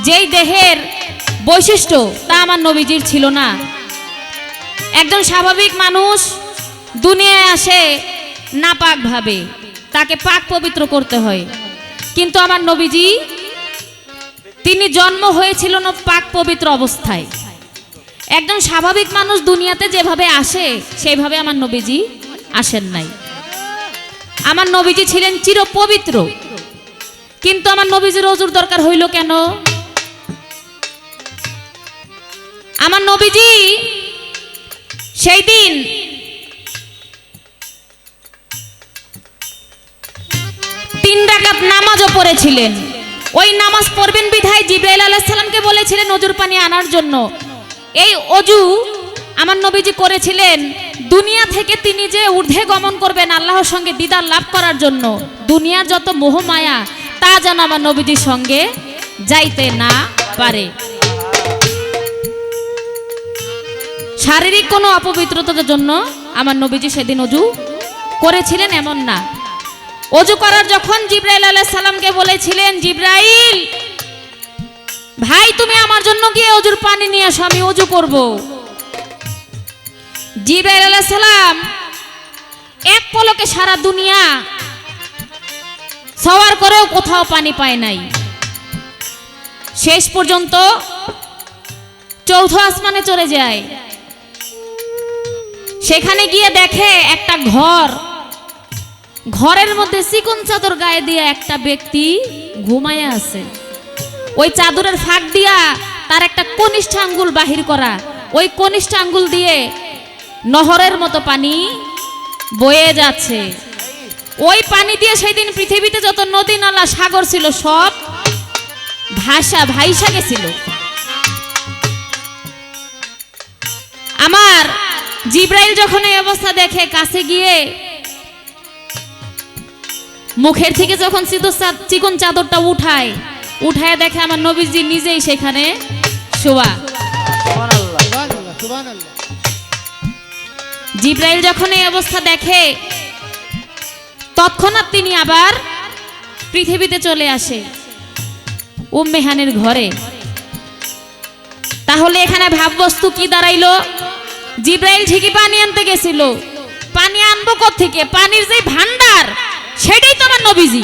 যেই দেহের বৈশিষ্ট্য তা আমার নবীজির ছিল না। একজন স্বাভাবিক মানুষ দুনিয়ায় আসে নাপাক ভাবে, তাকে পাক পবিত্র করতে হয়, কিন্তু আমার নবীজি তিনি জন্ম হয়েছিল না পাক পবিত্র অবস্থায়। একজন স্বাভাবিক মানুষ দুনিয়াতে যেভাবে আসে সেইভাবে আমার নবীজি আসেন নাই। আমার নবীজি ছিলেন চির পবিত্র, কিন্তু আমার নবীজির অজুর দরকার হইল কেন? আমার নবীজি সেই দিন তিন রাকাত নামাজও পড়েছিলেন। ওই নামাজ পড়বেন বিধায় জিবরাইল আলাইহিস সালামকে বলেছিলেন অজুর পানি আনার জন্য। এই অজু আমার নবীজি করেছিলেন দুনিয়া থেকে তিনি যে ঊর্ধ্বে গমন করবেন আল্লাহর সঙ্গে দিদার লাভ করার জন্য। দুনিয়ার যত মোহ মায়া তা যেন আমার নবীজির সঙ্গে যাইতে না পারে। শারীরিক কোনো অপবিত্রতার জন্য আমার নবীজি সেদিন অজু করেছিলেন এমন না। অজু করার যখন জিবরাইল আলাইহিস সালামকে বলেছিলেন, জিবরাইল ভাই তুমি আমার জন্য গিয়ে অজুর পানি নিয়ে আসো, আমি অজু করব। জিবরাইল আলাইহিস সালাম এক পলকে সারা দুনিয়া সওয়ার করেও কোথাও পানি পায় নাই। শেষ পর্যন্ত চৌথ আসমানে চলে যায়। সেখানে গিয়ে দেখে একটা ঘর, ঘরের মধ্যে চিকন চাদর গায়ে দিয়ে একটা ব্যক্তি ঘুমায় আছে। ওই চাদরের ফাঁক দিয়া তার একটা কনিষ্ঠ আঙ্গুল বাহির করা, ওই কনিষ্ঠ আঙ্গুল দিয়ে নহরের মতো পানি বয়ে যাচ্ছে। ওই পানি দিয়ে সেই দিন পৃথিবীতে যত নদী নালা সাগর ছিল সব ভাইসা গেছিল। আমার জিবরাইল যখন এই অবস্থা দেখে কাছে গিয়ে মুখের থেকে যখন চিকন চাদরটা উঠায় দেখে আমার নবীজি নিজেই সেখানে শোয়া। জিবরাইল যখন এই অবস্থা দেখে তৎক্ষণাৎ তিনি আবার পৃথিবীতে চলে আসে উম্মে হানির ঘরে। তাহলে এখানে ভাববস্তু কি দাঁড়াইলো? জিব্রাইল ঠিকই পানি আনতে গেছিল, পানি আনবো কোত্থেকে? পানির যে ভান্ডার সেটাই তো আমার নবীজি।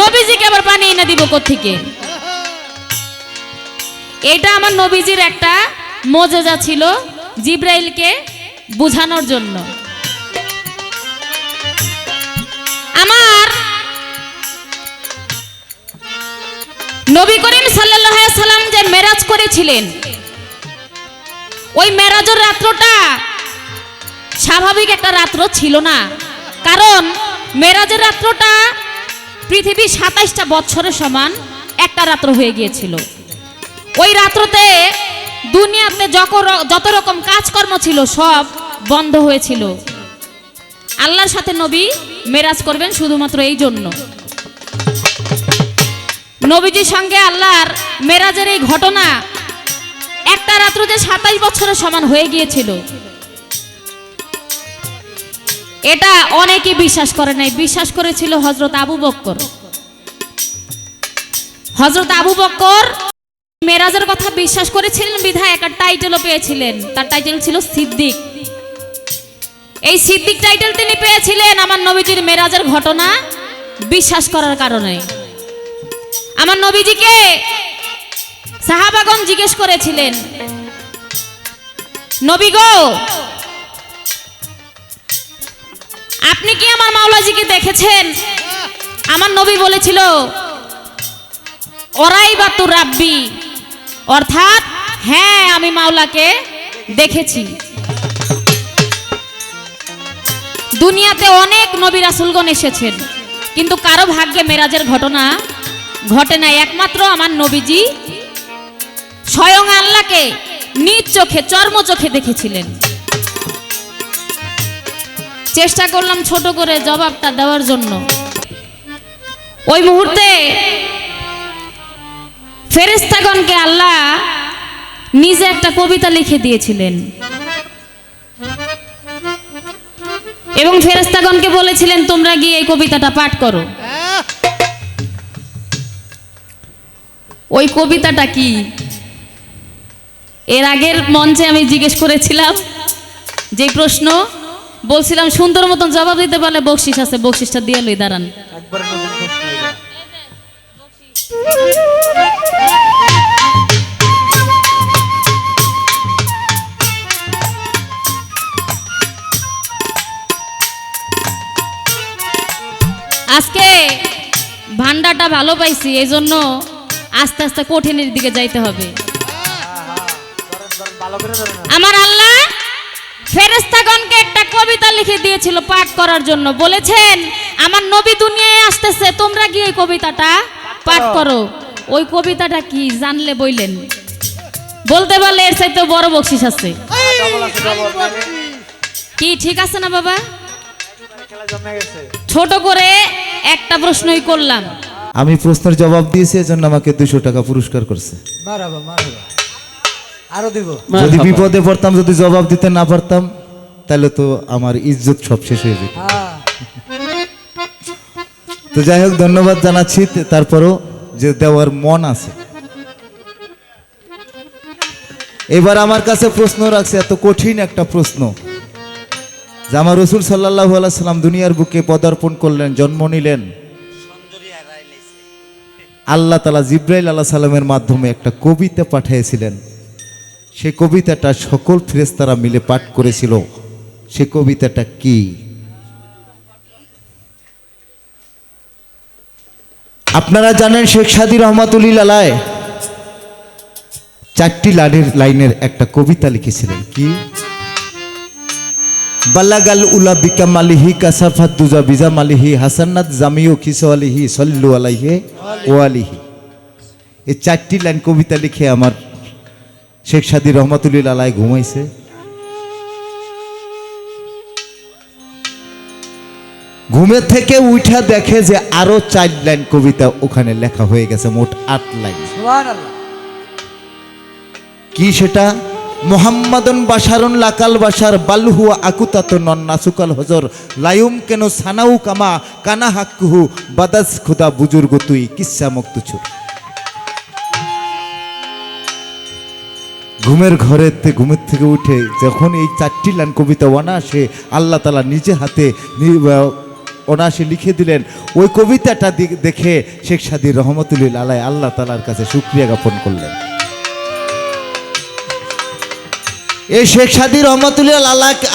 নবীজিকে আবার পানি এনে দিব কোত্থেকে? এটা আমার নবীজির একটা মোজেজা ছিল জিব্রাইলকে বোঝানোর জন্য। আমার নবী করিম সাল্লাল্লাহু আলাইহি সাল্লাম যে মেরাজ করেছিলেন, ওই মেরাজের রাত্রটা স্বাভাবিক একটা রাত্র ছিল না। কারণ মেরাজের রাত্রটা পৃথিবীর 27টা বছরের সমান একটা রাত্র হয়ে গিয়েছিল। ওই রাত্রতে দুনিয়াতে যত রকম কাজকর্ম ছিল সব বন্ধ হয়েছিল। আল্লাহর সাথে নবী মেরাজ করবেন শুধুমাত্র এই জন্য। নবীজির সঙ্গে আল্লাহর মেরাজের এই ঘটনা একটা রাত্র যে 27 বছরের সমান হয়ে গিয়েছিল, এটা অনেকে বিশ্বাস করে নাই। বিশ্বাস করেছিল হযরত আবু বকর। হযরত আবু বকর মেরাজের কথা বিশ্বাস করেছিলেন বিধায় একটা টাইটেলও পেয়েছিলেন। তার টাইটেল ছিল সিদ্দিক। এই সিদ্দিক টাইটেল তিনি পেয়েছিলেন আমার নবীজির মেরাজের ঘটনা বিশ্বাস করার কারণে। আমার নবীজিকে সাহাবাগণ জিজ্ঞেস করেছিলেন, নবী গো, আপনি কি আমার মাওলাজিকে দেখেছেন? আমার নবী বলেছিল, ওরাই বা তু রাব্বি, অর্থাৎ হ্যাঁ আমি মাওলাকে দেখেছি। দুনিয়াতে অনেক নবী রাসূলগণ এসেছেন, কিন্তু কারো ভাগ্যে মেরাজের ঘটনা ঘটে নাই। একমাত্র আমার নবীজি স্বয়ং আল্লাহকে নিজ চোখে চর্ম চোখে দেখেছিলেন। চেষ্টা করলাম ছোট করে জবাবটা দেওয়ার জন্য। ওই মুহূর্তে ফেরেশতাগণকে আল্লাহ নিজে একটা কবিতা লিখে দিয়েছিলেন এবং ফেরেশতাগণকে বলেছিলেন, তোমরা গিয়ে এই কবিতাটা পাঠ করো। ওই কবিতাটা কি? এর আগের মঞ্চে আমি জিজ্ঞেস করেছিলাম যে প্রশ্ন, বলছিলাম সুন্দর মতন জবাব দিতে পারলে বকশিস আছে, বকশিসটা দিয়ে লই। দাঁড়ান, আজকে ভান্ডারটা ভালো পাইছি, এই জন্য আস্তে আস্তে কঠিনের দিকে যাইতে হবে। আমার আল্লাহ ফেরেশতাগণকে একটা কবিতা লিখে দিয়েছিল পাঠ করার জন্য। বলেছেন, আমার নবী দুনিয়ায় আসতেছে, তোমরা গিয়ে এই কবিতাটা পাঠ করো। ওই কবিতাটা কি জানলে বইলেন, বলতে পারলে এর চাইতে বড় বকশিস আছে। কি ঠিক আছে না বাবা? ছোট করে একটা প্রশ্নই করলাম। আমি প্রশ্নের জবাব দিয়েছি, এজন্য আমাকে 200 টাকা পুরস্কার করছে। আরো দিব। যদি বিপদে পড়তাম, যদি জবাব দিতে না পারতাম, তাহলে তো আমার ইজ্জত সব শেষ হয়ে যেত। তো যাই হোক, ধন্যবাদ জানাচ্ছি। তারপরও যে দেওয়ার মন আছে। এবার আমার কাছে প্রশ্ন রাখছে, এত কঠিন একটা প্রশ্ন যে আমার রাসূল সাল্লাল্লাহু আলাইহি সাল্লাম দুনিয়ার বুকে পদার্পণ করলেন, জন্ম নিলেন। আল্লাহ তাআলা জিব্রাইল আলাইহিস সালামের মাধ্যমে একটা কবিতা পাঠিয়েছিলেন। সেই কবিতাটা সকল ফেরেশতারা মিলে পাঠ করেছিল। সেই কবিতাটা কি? আপনারা জানেন শেখ সাদী রহমাতুল্লাহ আলাইহি 4টি লাইনের একটা কবিতা লিখেছিলেন। কি? বালাগাল উলা বিকামালিহি কাসাফাত দুজা বিজামালিহি হাসানাত জামিউ খিসালিহি সাল্লু আলাইহি ওয়া আলিহি। এই 4টি লাইন কবিতা লিখে আমার শেখ সাদী রহমাতুল্লাহ আলাইহি ঘুমাইছে। ঘুমে থেকে উঠা দেখে যে আরো 4 লাইন কবিতা ওখানে লেখা হয়ে গেছে, মোট 8 লাইন। সুবহানাল্লাহ। কি সেটা? মোহাম্মদন বাশারুন লাকাল বাশার বালহু আকুতাত নন নাসুকাল হজর লায়ুম কেন সানাউ কামা কানা হাক্কুহু বাদাস খুদা বুজুর্গ তুই কিসা মুক্তুছুর। ঘুমের থেকে উঠে যখন এই 4টি লাইন কবিতা অনায়াসে আল্লাহ তাআলা নিজে হাতে অনায়াসে লিখে দিলেন, ওই কবিতাটা দেখে শেখ সাদী রহমতুল্লাহ আলাইহি আল্লাহ তাআলার কাছে শুকরিয়া জ্ঞাপন করলেন। এই শেখ সাদী রহমতুল্লাহ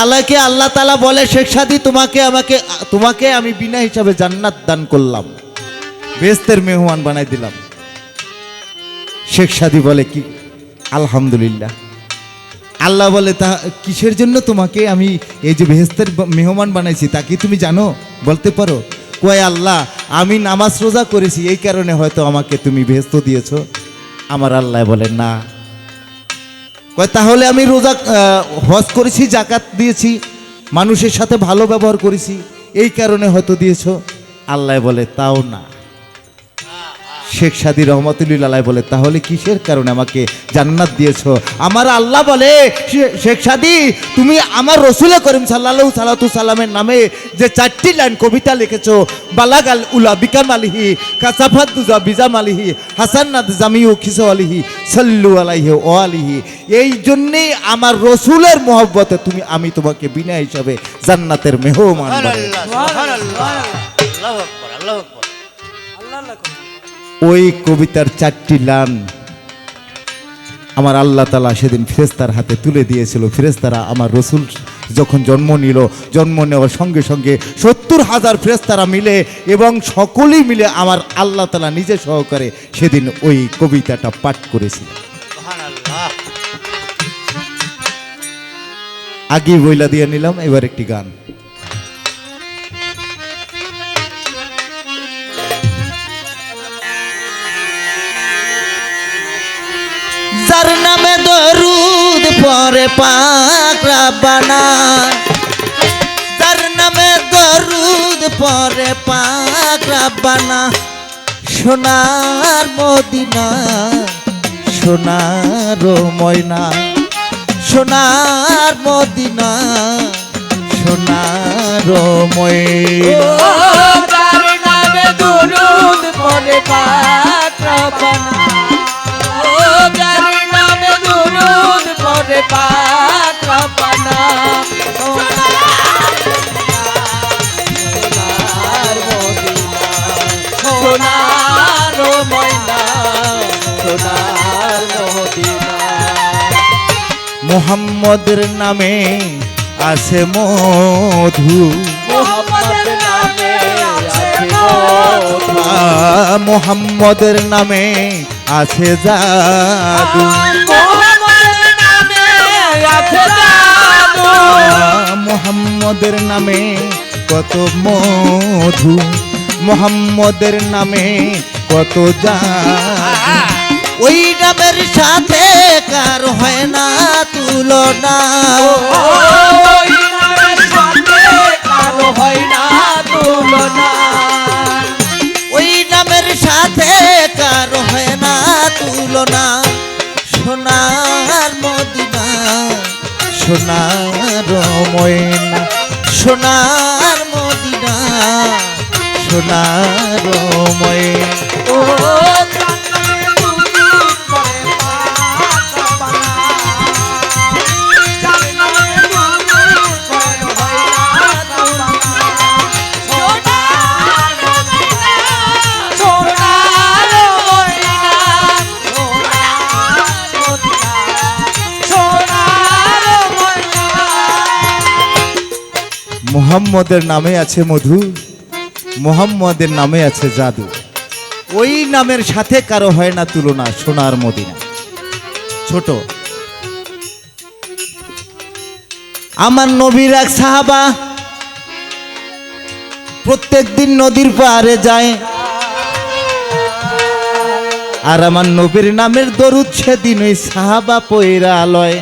আলাইহিকে আল্লাহ তাআলা বলে, শেখ সাদী তোমাকে আমি বিনা হিসাবে জান্নাত দান করলাম, বেহেশতের মেহমান বানাই দিলাম। শেখ সাদী বলে কি আলহামদুলিল্লাহ। আল্লাহ বলে, তা কিসের জন্য তোমাকে আমি এই যে বেহেশতের মেহমান বানাইছি তা কি তুমি জানো, বলতে পারো? কয় আল্লাহ, আমি নামাজ রোজা করেছি, এই কারণে হয়তো আমাকে তুমি বেহেশত দিয়েছো। আমার আল্লাহ বলে না। কয় তাহলে আমি রোজা হজ করেছি, জাকাত দিয়েছি, মানুষের সাথে ভালো ব্যবহার করেছি, এই কারণে হয়তো দিয়েছো। আল্লাহ বলে তাও না। শেখ সাদী রহমতুল্লাহ আলাইহি বলে, তাহলে কিসের কারণে আমাকে জান্নাত দিয়েছো? আমার আল্লাহ বলে, শেখ সাদী তুমি আমার রাসূল করিম সাল্লাল্লাহু সাল্লাতু সাল্লামের নামে যে 4টি লাইন কবিতা লিখেছো, বালাগাল উলা বিকামালিহি কাসাফাত দুজা বিজামালিহি হাসানাত জামিউ খিসালিহি সাল্লু আলাইহি ওয়া আলিহি, এই জন্যই আমার রাসূলের মহব্বতে আমি তোমাকে বিনা হিসাবে জান্নাতের মেহমান বানাই। ওই কবিতার 4টি লাইন আমার আল্লাহ তাআলা সেদিন ফেরেশতার হাতে তুলে দিয়েছিল। ফেরেশতারা আমার রাসূল যখন জন্ম নেওয়ার সঙ্গে সঙ্গে 70,000 ফেরেশতারা মিলে এবং সকলেই মিলে আমার আল্লাহ তাআলা নিজে সহকারে সেদিন ওই কবিতাটা পাঠ করেছিল। আগে বইলা দিয়ে নিলাম, এবার একটি গান। যার নামে দরুদ পড়ে পাক রাব্বানা, যার নামে দরুদ পড়ে পাক রাব্বানা, সোনার মদিনা সোনার ময়না, সোনার মদিনা সোনার ময়না। যার নামে দরুদ পড়ে পাক রাব্বানা, যার নামে দরুদ পড়ে পাক রাব্বানা, সোনার মদিনা সোনার ময়না সোনার মদিনা। মুহাম্মদের নামে আছে মধু, মুহাম্মদের নামে আছে মধু, মুহাম্মদের নামে আছে জাদু, মুহাম্মদের নামে আছে জাদু, মুহাম্মদের নামে কত মধু, মুহাম্মদের নামে কত জাদু। ওই নামের সাথে কার হয় না তুলনা, ওই নামের সাথে কারো হয় না তুলনা, ওই নামের সাথে কার হয় না তুলনা। সোনার মদিনা সোনার ময়না, সোনার মদিনা সোনার ময়না। ও জান্নাতে দুরুদ পড়ে পাক রাব্বানা, জান্নাতে দুরুদ পড়ে হয় না তুলনা, সোনার মদিনা সোনার মদিনা সোনার মদিনা। মুহাম্মদের নামে আছে মধু, মুহাম্মদের নামে আছে জাদু, ওই নামের সাথে কারো হয় না তুলনা। সোনার মদিনা। ছোট আমার নবীর এক সাহাবা প্রত্যেক দিন নদীর পাড়ে যায়, আর আমার নবীর নামের দরুদ সেদিন ওই সাহাবা পয়রা লয়।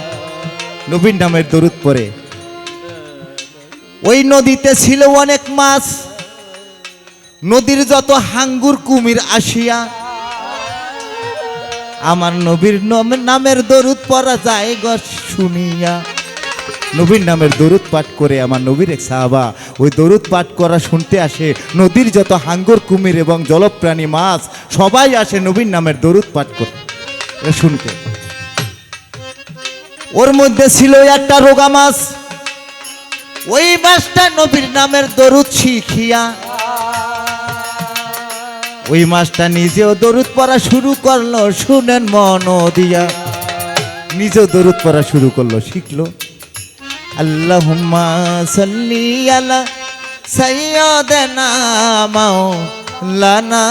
নবীর নামের দরুদ পড়ে। ওই নদীতে ছিল অনেক মাছ, নদীর যত হাঙ্গুর কুমির আসিয়া আমার নবীর নামের দরুদ পড়া যায় গো শুনিয়া। নবীর নামের দরুদ পাঠ করে আমার নবীর এক সাহাবা ওই দরুদ পাঠ করা শুনতে আসে। নদীর যত হাঙ্গর কুমির এবং জলপ্রাণী মাছ সবাই আসে নবীর নামের দরুদ পাঠ করে শুনতে। ওর মধ্যে ছিল একটা রোগা মাছ। ওই মাছটা নবীর নামের দরুদ শিখিয়া ওই মাছটা নিজেও দরুদ পড়া শুরু করলো। শুনেন মন দিয়া, নিজেও দরুদ পড়া শুরু করলো, শিখলো। আল্লাহুম্মা সাল্লি আলা সাইয়্যিদিনা মাওলানা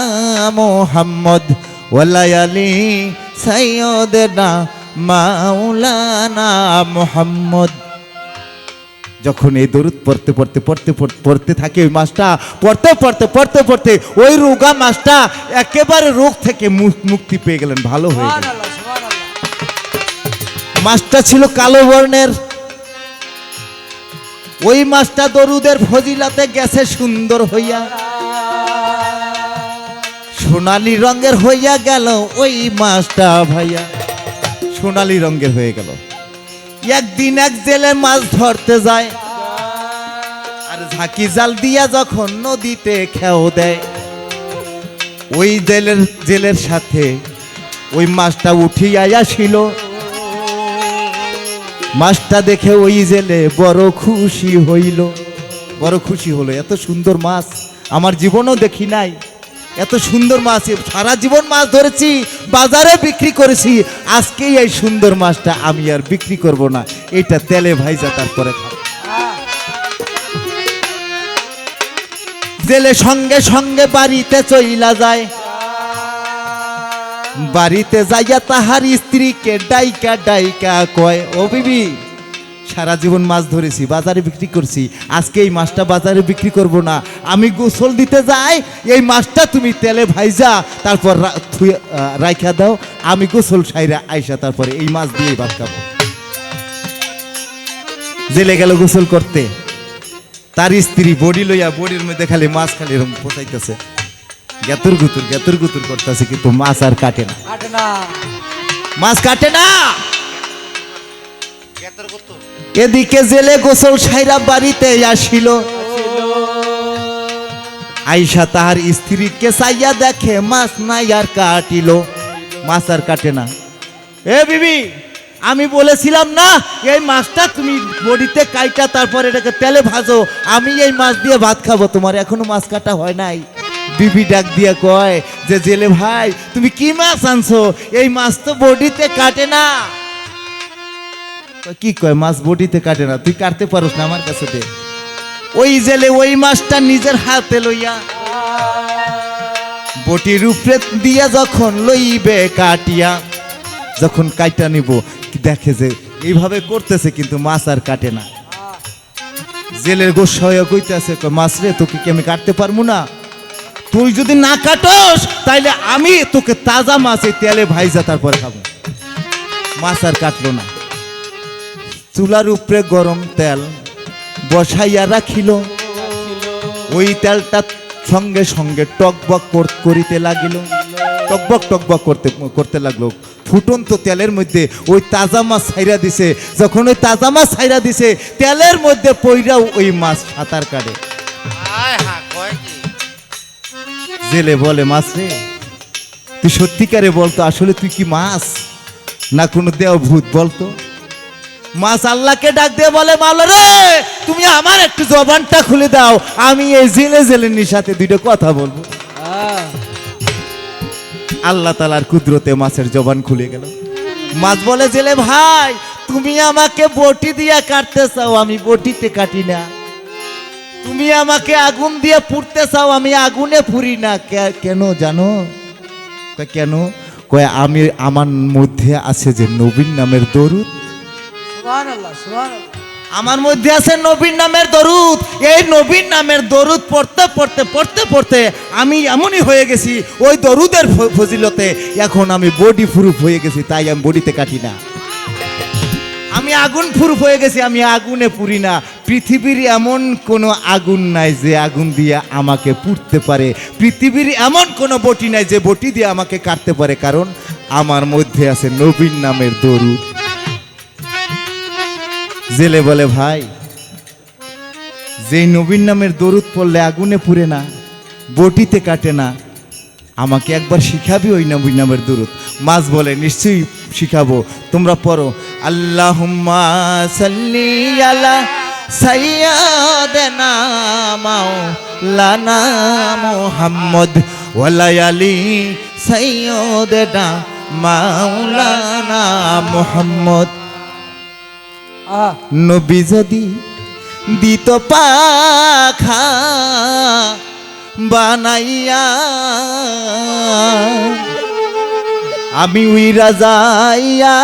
মুহাম্মদ ওয়া আলা আলি সাইয়্যিদিনা মাওলানা মুহাম্মদ। যখন এই দরুদ পড়তে পড়তে পড়তে পড়তে থাকে ওই মাছটা পড়তে পড়তে পড়তে পড়তে ওই রোগা মাছটা একেবারে রোগ থেকে মুক্তি পেয়ে গেলেন, ভালো হয়ে গেল। মাছটা ছিল কালো বর্ণের। ওই মাছটা দরুদের ফজিলাতে গেছে সুন্দর হইয়া, সোনালী রঙের হইয়া গেল ওই মাছটা ভাইয়া, সোনালী রঙের হয়ে গেল। একদিন এক জেলে মাছ ধরতে যায়, আর ঝাঁকি জাল দিয়া যখন নদীতে খেও দেয়, ওই জেলের সাথে ওই মাছটা উঠিয়া আসিল। মাছটা দেখে ওই জেলে বড় খুশি হইল, বড় খুশি হলো। এত সুন্দর মাছ আমার জীবনও দেখি নাই, এত সুন্দর মাছ। সারা জীবন মাছ ধরেছি, বাজারে বিক্রি করেছি, আজকেই এই সুন্দর মাছটা আমি আর বিক্রি করব না, এটা তেলে ভাইজা তারপরে খাবো। জেলে সঙ্গে সঙ্গে বাড়িতে চইলা যায়। বাড়িতে যাইয়া তাহার স্ত্রীকে ডাইকা ডাইকা কয়, ও বিবি, সারা জীবন মাছ ধরেছি, বাজারে বিক্রি করছি, আজকে এই মাছটা বাজারে বিক্রি করব না, আমি গোসল দিতে যাই, এই মাছটা তুমি তেলে ভাইজা তারপর রাইখা দাও, আমি গোসল সাইরা আইসা তারপরে এই মাছ দিয়ে ভাত খাবো। জেলে গেল গোসল করতে, তার স্ত্রী বডি লইয়া বডির মধ্যে খালি মাছ খালি এরকম পোতাইতেছে, গেতুর গুতুর করতেছে, কিন্তু মাছ আর কাটে না, মাছ কাটে না। এদিকে জেলে গোসল সাইরা বাড়িতে আসিল। আইসা তাহার স্ত্রীকে চাইয়া দেখে মাছ নাই আর কাটিল, মাছ আর কাটে না। এ বিবি, আমি বলেছিলাম না এই মাছটা তুমি বডিতে কাইটা তারপর এটাকে তেলে ভাজো, আমি এই মাছ দিয়ে ভাত খাবো, তোমার এখনো মাছ কাটা হয় নাই। বিবি ডাক দিয়া কয় যে জেলে ভাই, তুমি কি মাছ আনছো, এই মাছ তো বডিতে কাটে না। কি কয়, মাছ বডিতে কাটে না, তুই কাটতে পারোস না, আমার কাছে দে। ওই জেলে ওই মাছটা নিজের হাতে লইয়া বটির উপরে দিয়া যখন লইবে কাটিয়া, যখন কাইটা নিব, দেখে যে এইভাবে করতেছে কিন্তু মাছ আর কাটে না। জেলের গোসাইয়া কইতেছে, মাছ রে, তোকে কি আমি কাটতে পারবো না? তুই যদি না কাটস তাইলে আমি তোকে তাজা মাছ এই তেলে ভাইজা তারপরে খাবো। মাছ আর কাটলো না। চুলার উপরে গরম তেল বসাইয়া রাখিল। ওই তেলটা সঙ্গে সঙ্গে টকবক করিতে লাগিল, টকবক করতে লাগলো। ফুটন্ত তেলের মধ্যে ওই তাজা মাছ ছাইরা দিছে। যখন ওই তাজা মাছ ছাইরা দিছে, তেলের মধ্যে পইরাও ওই মাছ সাঁতার কাটে। জেলে বলে, মাছ রে, তুই সত্যিকারে বলতো, আসলে তুই কি মাছ না কোনো দেও ভূত বলতো? মাছ আল্লাহকে ডাক দিয়ে বলে, মাওলা রে, তুমি আমার একটু জবানটা খুলে দাও, আমি এই জেলের সাথে দুইটা কথা বলবো। আল্লাহ তাআলার কুদরতে মাছের জবান খুলে গেল। মাছ বলে, জেলে ভাই, তুমি আমাকে বটি দিয়া কাটতে চাও, আমি বটিতে কাটি না। তুমি আমাকে আগুন দিয়ে পুড়তে চাও, আমি আগুনে পুড়ি না। কেন জানো? কেন? কয়, আমি আমার মধ্যে আছে যে নবীর নামের দরুদ, আমার মধ্যে আছে নবীর নামের দরুদ। এই নবীর নামের দরুদ পড়তে পড়তে পড়তে পড়তে আমি এমনই হয়ে গেছি, ওই দরুদের ফজিলতে এখন আমি বডি প্রুফ হয়ে গেছি, তাই আমি বডিতে কাটি না। আমি আগুন প্রুফ হয়ে গেছি, আমি আগুনে পুড়ি না। পৃথিবীর এমন কোনো আগুন নাই যে আগুন দিয়ে আমাকে পুড়তে পারে, পৃথিবীর এমন কোনো বটি নাই যে বটি দিয়ে আমাকে কাটতে পারে, কারণ আমার মধ্যে আছে নবীন নামের দরুদ। জেলে বলে ভাই, যেই নবীন নামের দরুদ পড়লে আগুনে পুড়ে না, বটিতে কাটে না, আমাকে একবার শিখাবি ওই নবীন নামের দরুদ? মাছ বলে নিশ্চয়ই শিখাবো, তোমরা পড়ো। আল্লাহুম্মা সাল্লি আলা সাইয়্যিদিনা মাওলানা মুহাম্মদ ওয়া আলি সাইয়্যিদিনা মাওলানা মুহাম্মদ। নবী যদি দিত পাখা বানাইয়া, আমি উইরা যাইয়া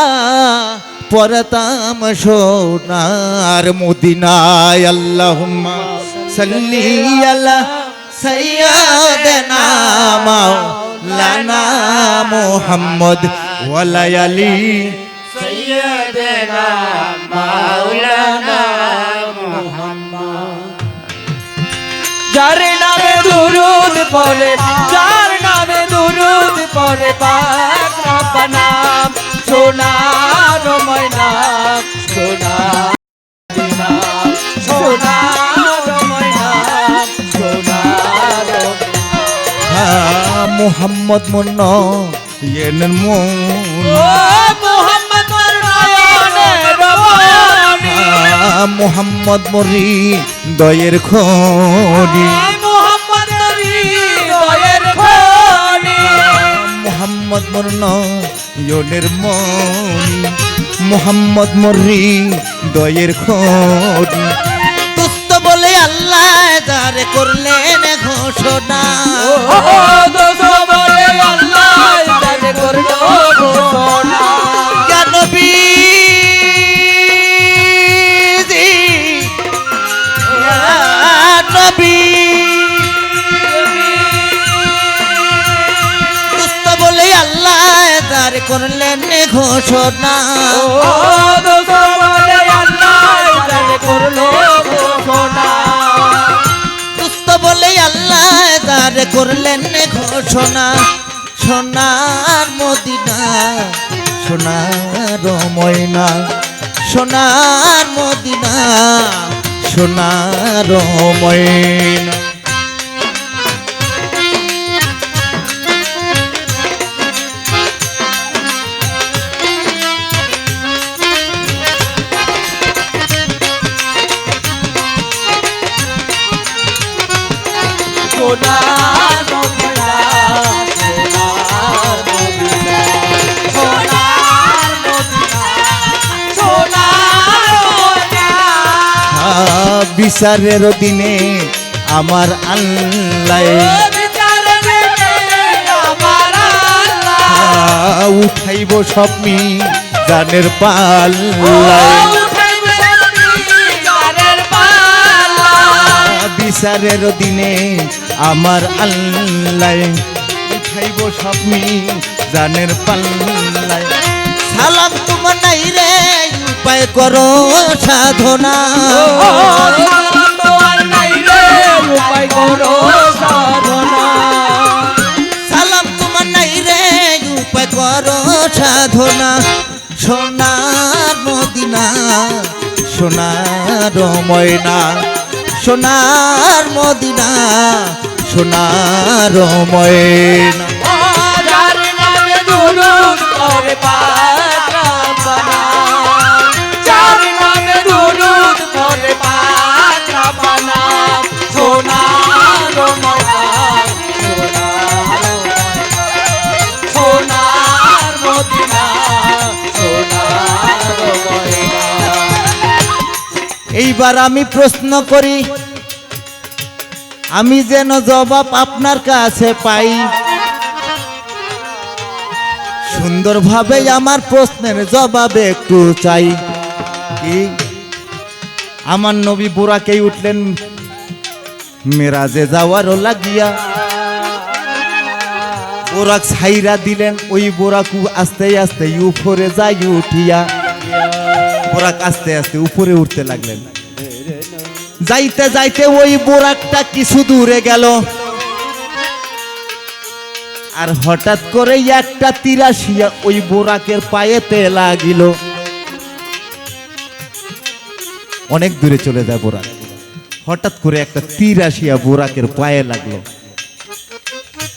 পড়তাম সোনার মদিনায়। আল্লাহুম্মা সাল্লি আলা সাইয়্যিদিনা মাওলানা মুহাম্মদ ওয়া আলি সাইয়্যিদিনা মাওলানা মুহাম্মদ। যার নামে দুরূদ পড়ে, যার নামে দুরূদ পড়ে, পাক রব্বানা সোনার ময়না, সোনার মদিনা, সোনার ময়না, সোনার মুহাম্মদ মুন্ন ইয়েনের মন, মুহাম্মদ নয়নের মনি, মুহাম্মদ মরি দয়ের খনি, মুহাম্মদ হৃদয়ের খনি, মুহাম্মদ মুন্ন ইয়েনের মনি, মুহাম্মদ মরি দয়ের খনি। দুস্থ বলে আল্লাহ যারে করলেন ঘোষণা, দোষ বলে আল্লাহ তাকে করলো ঘোষণা। ইয়া নবীজি, ইয়া নবী, দুস্থ বলে আল্লাহ যারে করলেন ঘোষণা, দোষ বলে আল্লাহ তাকে করলো ঘোষণা। দুস্থ বলে আল্লাহ যারে করলেন ঘোষণা। সোনার মদিনা, সোনার ময়না, সোনার মদিনা, সোনার ময়না। সোনার মদিনা, সোনার মদিনা, সোনার মদিনা, সোনার মদিনা। বিচারের দিনে আমার আল্লাহ বিচারের দিনে আমার আল্লাহ উঠাইব স্বপ্নি জানের পাল্লায়। বিচারের দিনে আমার আল্লাহ উঠাইব স্বপ্নি জানের পাল্লায়। সালাম তোমার নাই রে উপায় করো সাধনা, উপায় করো সাধনা। সালাম তোমার নাই রে উপায় করো সাধনা। সোনার মদিনা, সোনার ময়না, সোনার মদিনা, সোনার ময়না। যার নামে দুরূদ পড়ে পাক রব্বানা, যার নামে দুরূদ পড়ে পাক রব্বানা, সোনার ময়না, সোনার মদিনা, সোনার ময়না। এইবার আমি প্রশ্ন করি, আমি যেন জবাব আপনার কাছে পাই। সুন্দরভাবে আমার প্রশ্নের জবাবে একটু চাই। কি আমার নবী বুরাকেই উঠলেন মেরাজে যাওয়ারও লাগিয়া, বোরাক ছাইরা দিলেন, ওই বোরাকু আস্তে আস্তে উপরে যাই উঠিয়া। বোরাক আস্তে আস্তে উপরে উঠতে লাগলেন। যাইতে যাইতে ওই বোরাকটা কিছু দূরে গেল, আর হঠাৎ করে একটা তীর আসিয়া ওই বোরাকের পায়েতে লাগিল। অনেক দূরে চলে যায় বোরাক, হঠাৎ করে একটা তীর আসিয়া বোরাকের পায়ে লাগলো।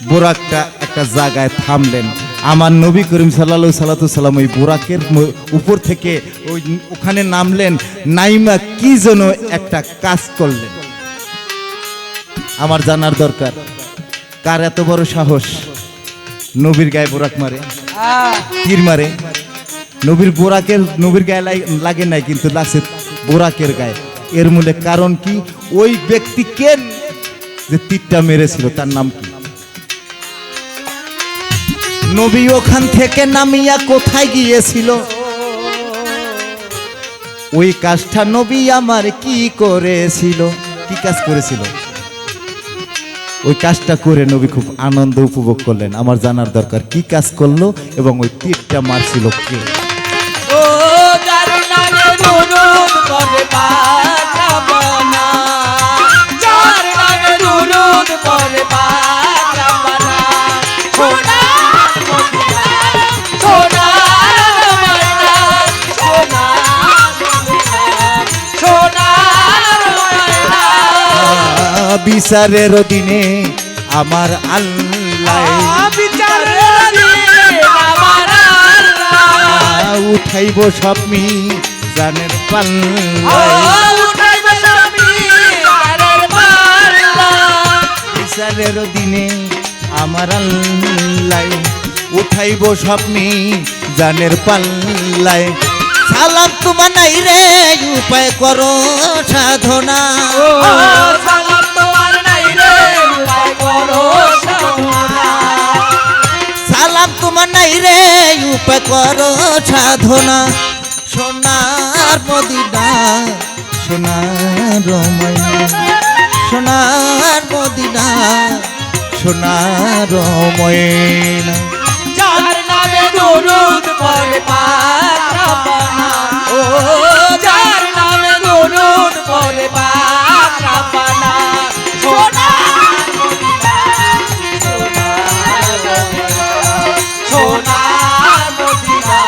বোরাকটা একটা জায়গায় থামলেন। আমার নবী করিম সাল্লাল্লাহু সাল্লাম ওই বোরাকের উপর থেকে ওখানে নামলেন, নাইমা কি যেন একটা কাজ করলেন। আমার জানার দরকার, কার এত বড় সাহস নবীর গায়ে বোরাক মারে, তীর মারে। নবীর গায়ে লাগে নাই, কিন্তু লাগছে বোরাকের গায়ে। এর মূলে কারণ কি? ওই ব্যক্তি কে যে তীরটা মেরেছিল তার নাম কি? নবী ওখান থেকে নামিয়া কোথায় গিয়েছিল? ওই কাজটা নবী আমার কি করেছিল? কি কাজ করেছিল? ওই কাজটা করে নবী খুব আনন্দ উপভোগ করলেন। আমার জানার দরকার কি কাজ করলো এবং ওই তীরটা মারছিল কে? ও যার নামে দুরূদ পড়ে পাক রাব্বানা, যার নামে দুরূদ পড়ে পাক রাব্বানা, সোনার মদিনা, সোনার মদিনা, সোনার মদিনা, সোনার মদিনা। বিচারের দিনে আমার আল্লাহ বিচারের দিনে আমার আল্লাহ উঠাইব স্বপ্নি জানের পাল্লায়। উঠাইবে স্বামী জানের পাল্লায়। বিচারের দিনে আমার আল্লাহ উঠাইব স্বপ্নি জানের পাল্লায়। সালাম তোমার নাই রে উপায় করো সাধনা, সালাম তোমার নাই রে উপায় করো সাধনা, সালাম তোমার নাই রে উপায় করো সাধনা। সোনার মদিনা সোনার ময়না, সোনার মদিনা সোনার ময়না। যার নামে দুরূদ পড়ে পাক রাব্বানা, ও যার নামে দুরূদ পড়ে পাক রাব্বানা, সোনার মদিনা, সোনার মদিনা, সোনার মদিনা,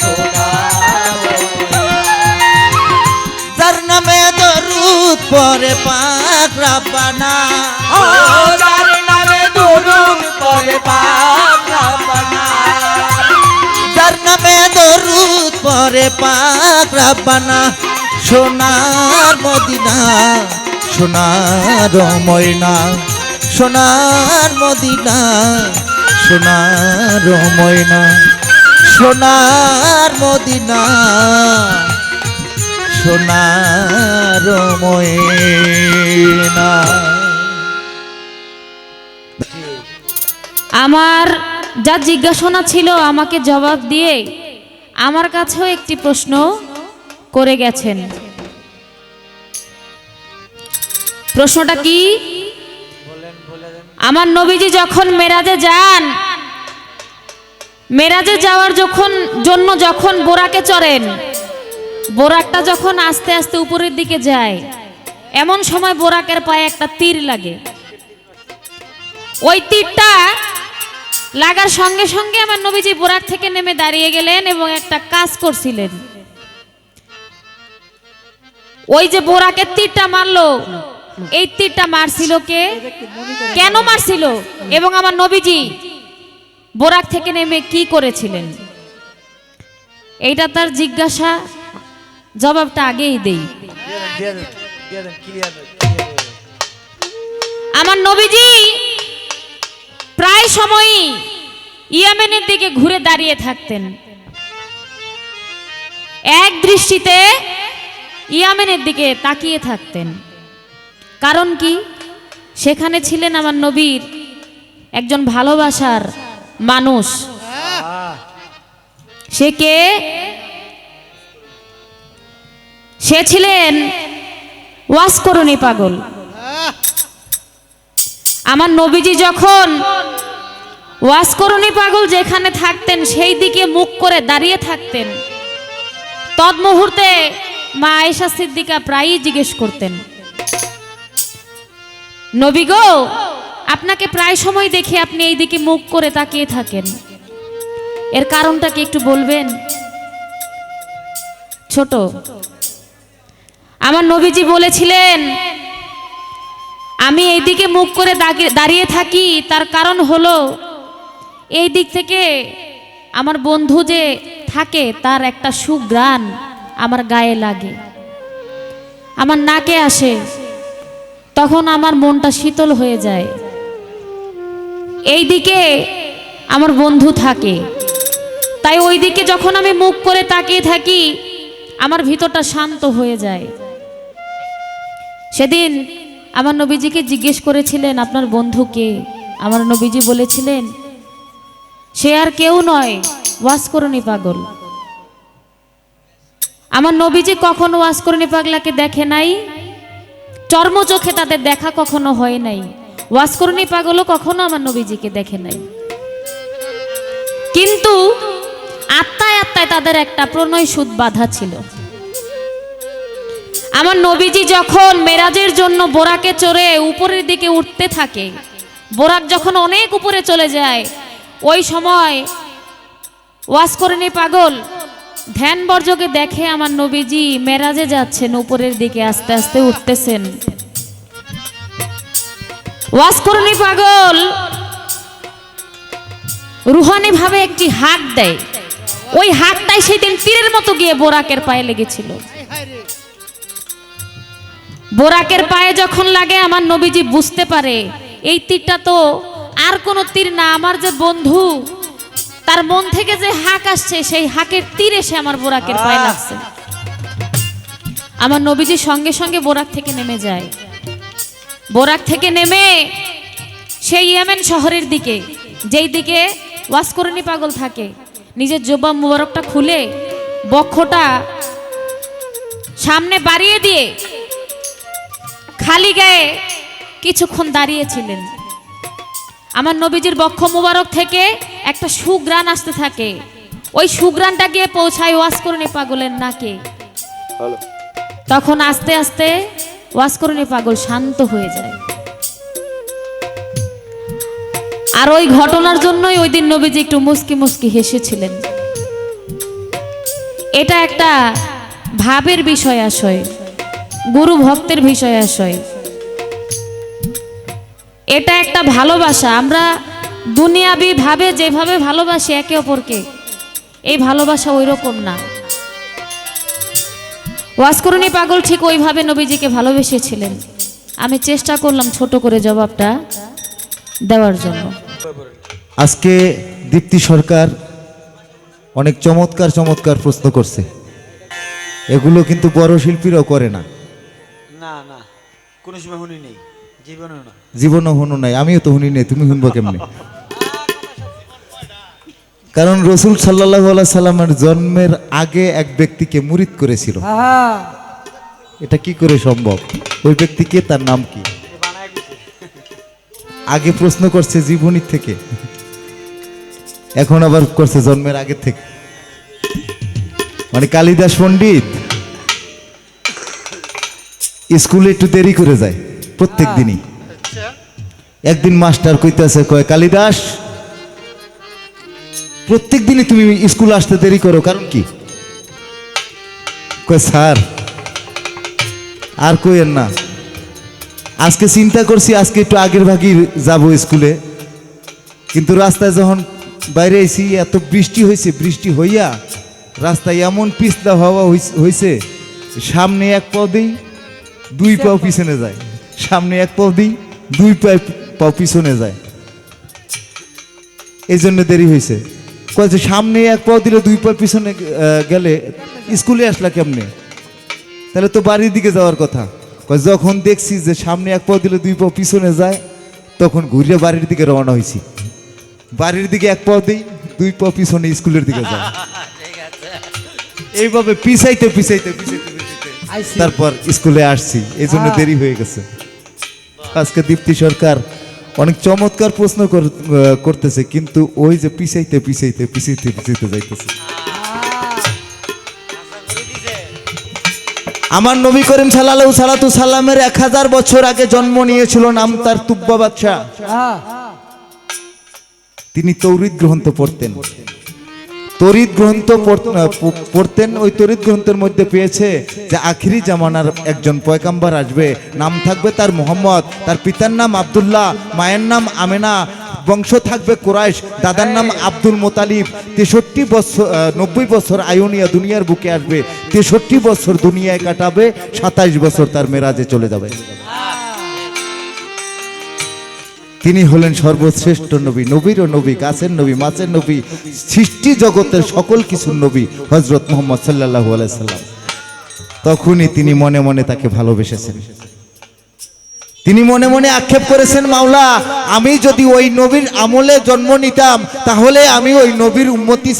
সোনার মদিনা। যার নামে দরুদ পড়ে পাক রাব্বানা, ও যার নামে দুরূদ পড়ে পাক রাব্বানা, যার নামে দরুদ পড়ে পাক রাব্বানা। সোনার মদিনা সোনার ময়না, সোনার মদিনা সোনার ময়না, সোনার মদিনা সোনার ময়না। আমার যা জিজ্ঞাসা ছিল আমাকে জবাব দিয়ে আমার কাছেও একটি প্রশ্ন করে গেছেন। প্রশ্নটা কি? আমার নবীজি যখন মেরাজে যান, মেরাজে যাওয়ার জন্য যখন বোরাকে চড়েন, বোরাকটা যখন আস্তে আস্তে উপরের দিকে যায়, এমন সময় বোরাকের পায়ে একটা তীর লাগে। ওই তীরটা লাগার সঙ্গে সঙ্গে আমার নবীজি বোরাক থেকে নেমে দাঁড়িয়ে গেলেন এবং একটা কাজ করছিলেন। ওই যে বোরাকের তীরটা মারলো, এই তীরটা মারছিল কে, কেন মারছিল, এবং আমার নবীজি বোরাক থেকে নেমে কি করেছিলেন? এইটা তার জিজ্ঞাসা, জবাবটা আগেই দেই। আমার নবীজি প্রায় সময়ই ইয়েমেনের দিকে ঘুরে দাঁড়িয়ে থাকতেন, এক দৃষ্টিতে ইয়েমেনের দিকে তাকিয়ে থাকতেন। কারণ কি? সেখানে ছিলেন আমার নবীর একজন ভালোবাসার মানুষ। সে কে? সে ছিলেন ওয়াসকরণী পাগল। আমার নবীজি যখন ওয়াসকরণী পাগল যেখানে থাকতেন সেই দিকে মুখ করে দাঁড়িয়ে থাকতেন, তৎমুহূর্তে মা আয়েশা সিদ্দিকা প্রায়ই জিজ্ঞেস করতেন, নবী গো আপনাকে প্রায় সময় দেখে আপনি এই দিকে মুখ করে তাকিয়ে থাকেন, এর কারণটা কি একটু বলবেন? ছোট, আমার নবীজি বলেছিলেন আমি এই দিকে মুখ করে দাঁড়িয়ে থাকি, তার কারণ হলো এই দিক থেকে আমার বন্ধু যে থাকে তার একটা সুঘ্রাণ আমার গায়ে লাগে, আমার নাকে আসে, তখন আমার মনটা শীতল হয়ে যায়। এই দিকে আমার বন্ধু থাকে, তাই ওই দিকে যখন আমি মুখ করে তাকিয়ে থাকি আমার ভিতরটা শান্ত হয়ে যায়। সেদিন আমার নবীজিকে জিজ্ঞেস করেছিলেন আপনার বন্ধু কে? আমার নবীজি বলেছিলেন সে আর কেউ নয়, ওয়াসকরণী পাগল। আমার নবীজি কখনো ওয়াসকরণী পাগলাকে দেখে নাই, চর্ম চোখে তাদের দেখা কখনো হয় নাই, ওয়াসকরণী পাগলও কখনো আমার নবীজিকে দেখে নাই, কিন্তু আত্মায় আত্মায় তাদের একটা প্রণয় সুদ বাঁধা ছিল। আমার নবীজি যখন মেরাজের জন্য বোরাকে চড়ে উপরের দিকে উঠতে থাকে, বোরাক যখন অনেক উপরে চলে যায়, ওই সময় ওয়াসকরণী পাগল ধ্যান বর্জকে দেখে আমার নবীজি মেরাজে যাচ্ছেন, উপরের দিকে আস্তে আস্তে উঠতেছেন। ওয়াসকরণী পাগল রুহানি ভাবে একটি হাত দেয়, ওই হাতটাই সেদিন তীরের মতো গিয়ে বোরাকের পায়ে লেগেছিল। বোরাকের পায়ে যখন লাগে আমার নবীজি বুঝতে পারে এই তীরটা তো আর কোনো তীর না, আমার যে বন্ধু তার মন থেকে যে হাক আসছে সেই হাকের তীর এসে আমার বোরাকের পায়ে লাগছে। আমার নবীজি সঙ্গে সঙ্গে বোরাক থেকে নেমে যায়, বোরাক থেকে নেমে সেই ইয়েমেন শহরের দিকে, যেই দিকে ওয়াসকরণী পাগল থাকে, নিজের জুব্বা মুবারকটা খুলে বক্ষটা সামনে বাড়িয়ে দিয়ে খালি গায়ে কিছুক্ষণ দাঁড়িয়েছিলেন। আমার নবীজির বক্ষ মুবারক থেকে একটা সুঘ্রাণ আসতে থাকে, ওই সুঘ্রাণটা গিয়ে পৌঁছায় ওয়াসকরণী পাগলের নাকে। তখন আস্তে আস্তে ওয়াসকরণী পাগল শান্ত হয়ে যায়। আর ওই ঘটনার জন্যই ওই দিন নবীজি একটু মুস্কি মুস্কি হেসেছিলেন। এটা একটা ভাবের বিষয় আশয়, গুরু ভক্তের বিষয় আশয়, এটা একটা ভালোবাসা। আমরা দুনিয়াবি ভাবে যেভাবে ভালোবাসি একে অপরকে, এই ভালোবাসা ওই রকম না। ওয়াসকরণী পাগল ঠিক ওইভাবে নবীজিকে ভালোবেসেছিলেন। আমি চেষ্টা করলাম ছোট করে জবাবটা দেওয়ার জন্য। আজকে দীপ্তি সরকার অনেক চমৎকার চমৎকার প্রশ্ন করছে, এগুলো কিন্তু বড় শিল্পীরাও করে না। না না, কোনো সময় শুনি নেই, জীবনেও না। জীবনও শুনো নাই, আমিও তো শুনি নাই, তুমি শুনবো কেমনে? কারণ রসুল সাল্লাল্লাহু আলাইহি সাল্লামের জন্মের আগে এক ব্যক্তিকে মুরিদ করেছিল। এটা কি করে সম্ভব? ওই ব্যক্তিকে, তার নাম কি? আগে প্রশ্ন করছে জীবনী থেকে, এখন আবার করছে জন্মের আগে থেকে। মানে কালিদাস পণ্ডিত স্কুলে একটু দেরি করে যায় প্রত্যেক দিনই। একদিন মাস্টার কইতেছে, কয় কালিদাস প্রত্যেক দিনই তুমি স্কুলে আসতে দেরি করো, কারণ কি? কয় স্যার আর কইেন না, আজকে চিন্তা করছি আজকে একটু আগের ভাগই যাব স্কুলে, কিন্তু রাস্তায় যখন বাইরে এসি এত বৃষ্টি হয়েছে, বৃষ্টি হইয়া রাস্তায় এমন পিছলা হওয়া হয়েছে, সামনে এক পাও দিই দুই পাও পিছনে যায়, সামনে এক পাও দিই দুই পাও পিছনে যায়, এই জন্য দেরি হয়েছে। কয়েছে সামনে এক পাও দিলে দুই পা পিছনে গেলে স্কুলে আসলা কেমনে? তাহলে তো বাড়ির দিকে যাওয়ার কথা। যখন দেখছি যে সামনে এক পাও দিলে দুই পাও পিছনে যায়, তখন ঘুরে বাড়ির দিকে রওনা হয়েছি। বাড়ির দিকে এক পাও দিই দুই পাও পিছনে স্কুলের দিকে যায়, এইভাবে পিছাইতে পিছাইতে পিছাইতে পিছাইতে তারপর স্কুলে আসছি, এই জন্য দেরি হয়ে গেছে। আজকে দীপ্তি সরকার অনেক চমৎকার প্রশ্ন করতেছে, কিন্তু ওই যে পিছাইতে পিছাইতে পিছাইতে পিছাইতে যাইতেছে। আমার নবী করিম সাল্লাল্লাহু সাল্লাতু সাল্লামের 1000 বছর আগে জন্ম নিয়েছিল, নাম তার তুব্বা বাদশা। তিনি তৌরিদ গ্রন্থ পড়তেন, তরিত গ্রন্থ পড়তেন। ওই তরিত গ্রন্থের মধ্যে পেয়েছে যে আখিরি জামানার একজন পয়গাম্বর আসবে, নাম থাকবে তার মোহাম্মদ, তার পিতার নাম আব্দুল্লাহ, মায়ের নাম আমেনা, বংশ থাকবে কুরাইশ, দাদার নাম আব্দুল মোতালিব। 90 বছর আয়ু নিয়ে দুনিয়ার বুকে আসবে, 63 বছর দুনিয়ায় কাটাবে, 27 বছর তার মেরাজে চলে যাবে। তিনি হলেন সর্বশ্রেষ্ঠ নবী, নবীরও নবী, গাছের নবী, মাছের নবী, সৃষ্টি জগতের সকল কিছুর নবী হযরত মুহাম্মদ সাল্লাল্লাহু আলাইহি সাল্লাম। তখনই তিনি মনে মনে তাকে ভালোবেসেছেন। তিনি মনে মনে আক্ষেপ করেছেন, মাওলা আমি যদি ওই নবীর আমলে জন্ম নিতাম তাহলে আমি ওই নবীর উম্মতি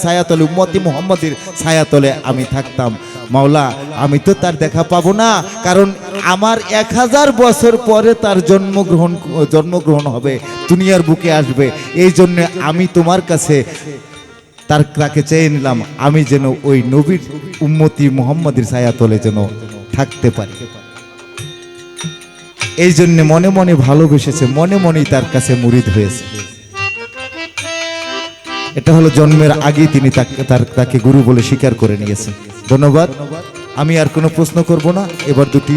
ছায়াতলে, উম্মতি মুহাম্মদের ছায়াতলে আমি থাকতাম। মাওলা আমি তো তার দেখা পাবো না, কারণ আমার 1000 বছর পরে তার জন্মগ্রহণ হবে, দুনিয়ার বুকে আসবে। এই জন্য আমি তোমার কাছে তাকে চেয়ে নিলাম, আমি যেন ওই নবীর উম্মতি মুহাম্মদের ছায়াতলে যেন থাকতে পারি। এই জন্য মনে মনে ভালোবেসেছে, মনে মনেই তার কাছে মুরিদ হয়েছে। এটা হলো জন্মের আগেই তিনি তাকে গুরু বলে স্বীকার করে নিয়েছেন। ধন্যবাদ। আমি আর কোনো প্রশ্ন করব না, এবার দুটি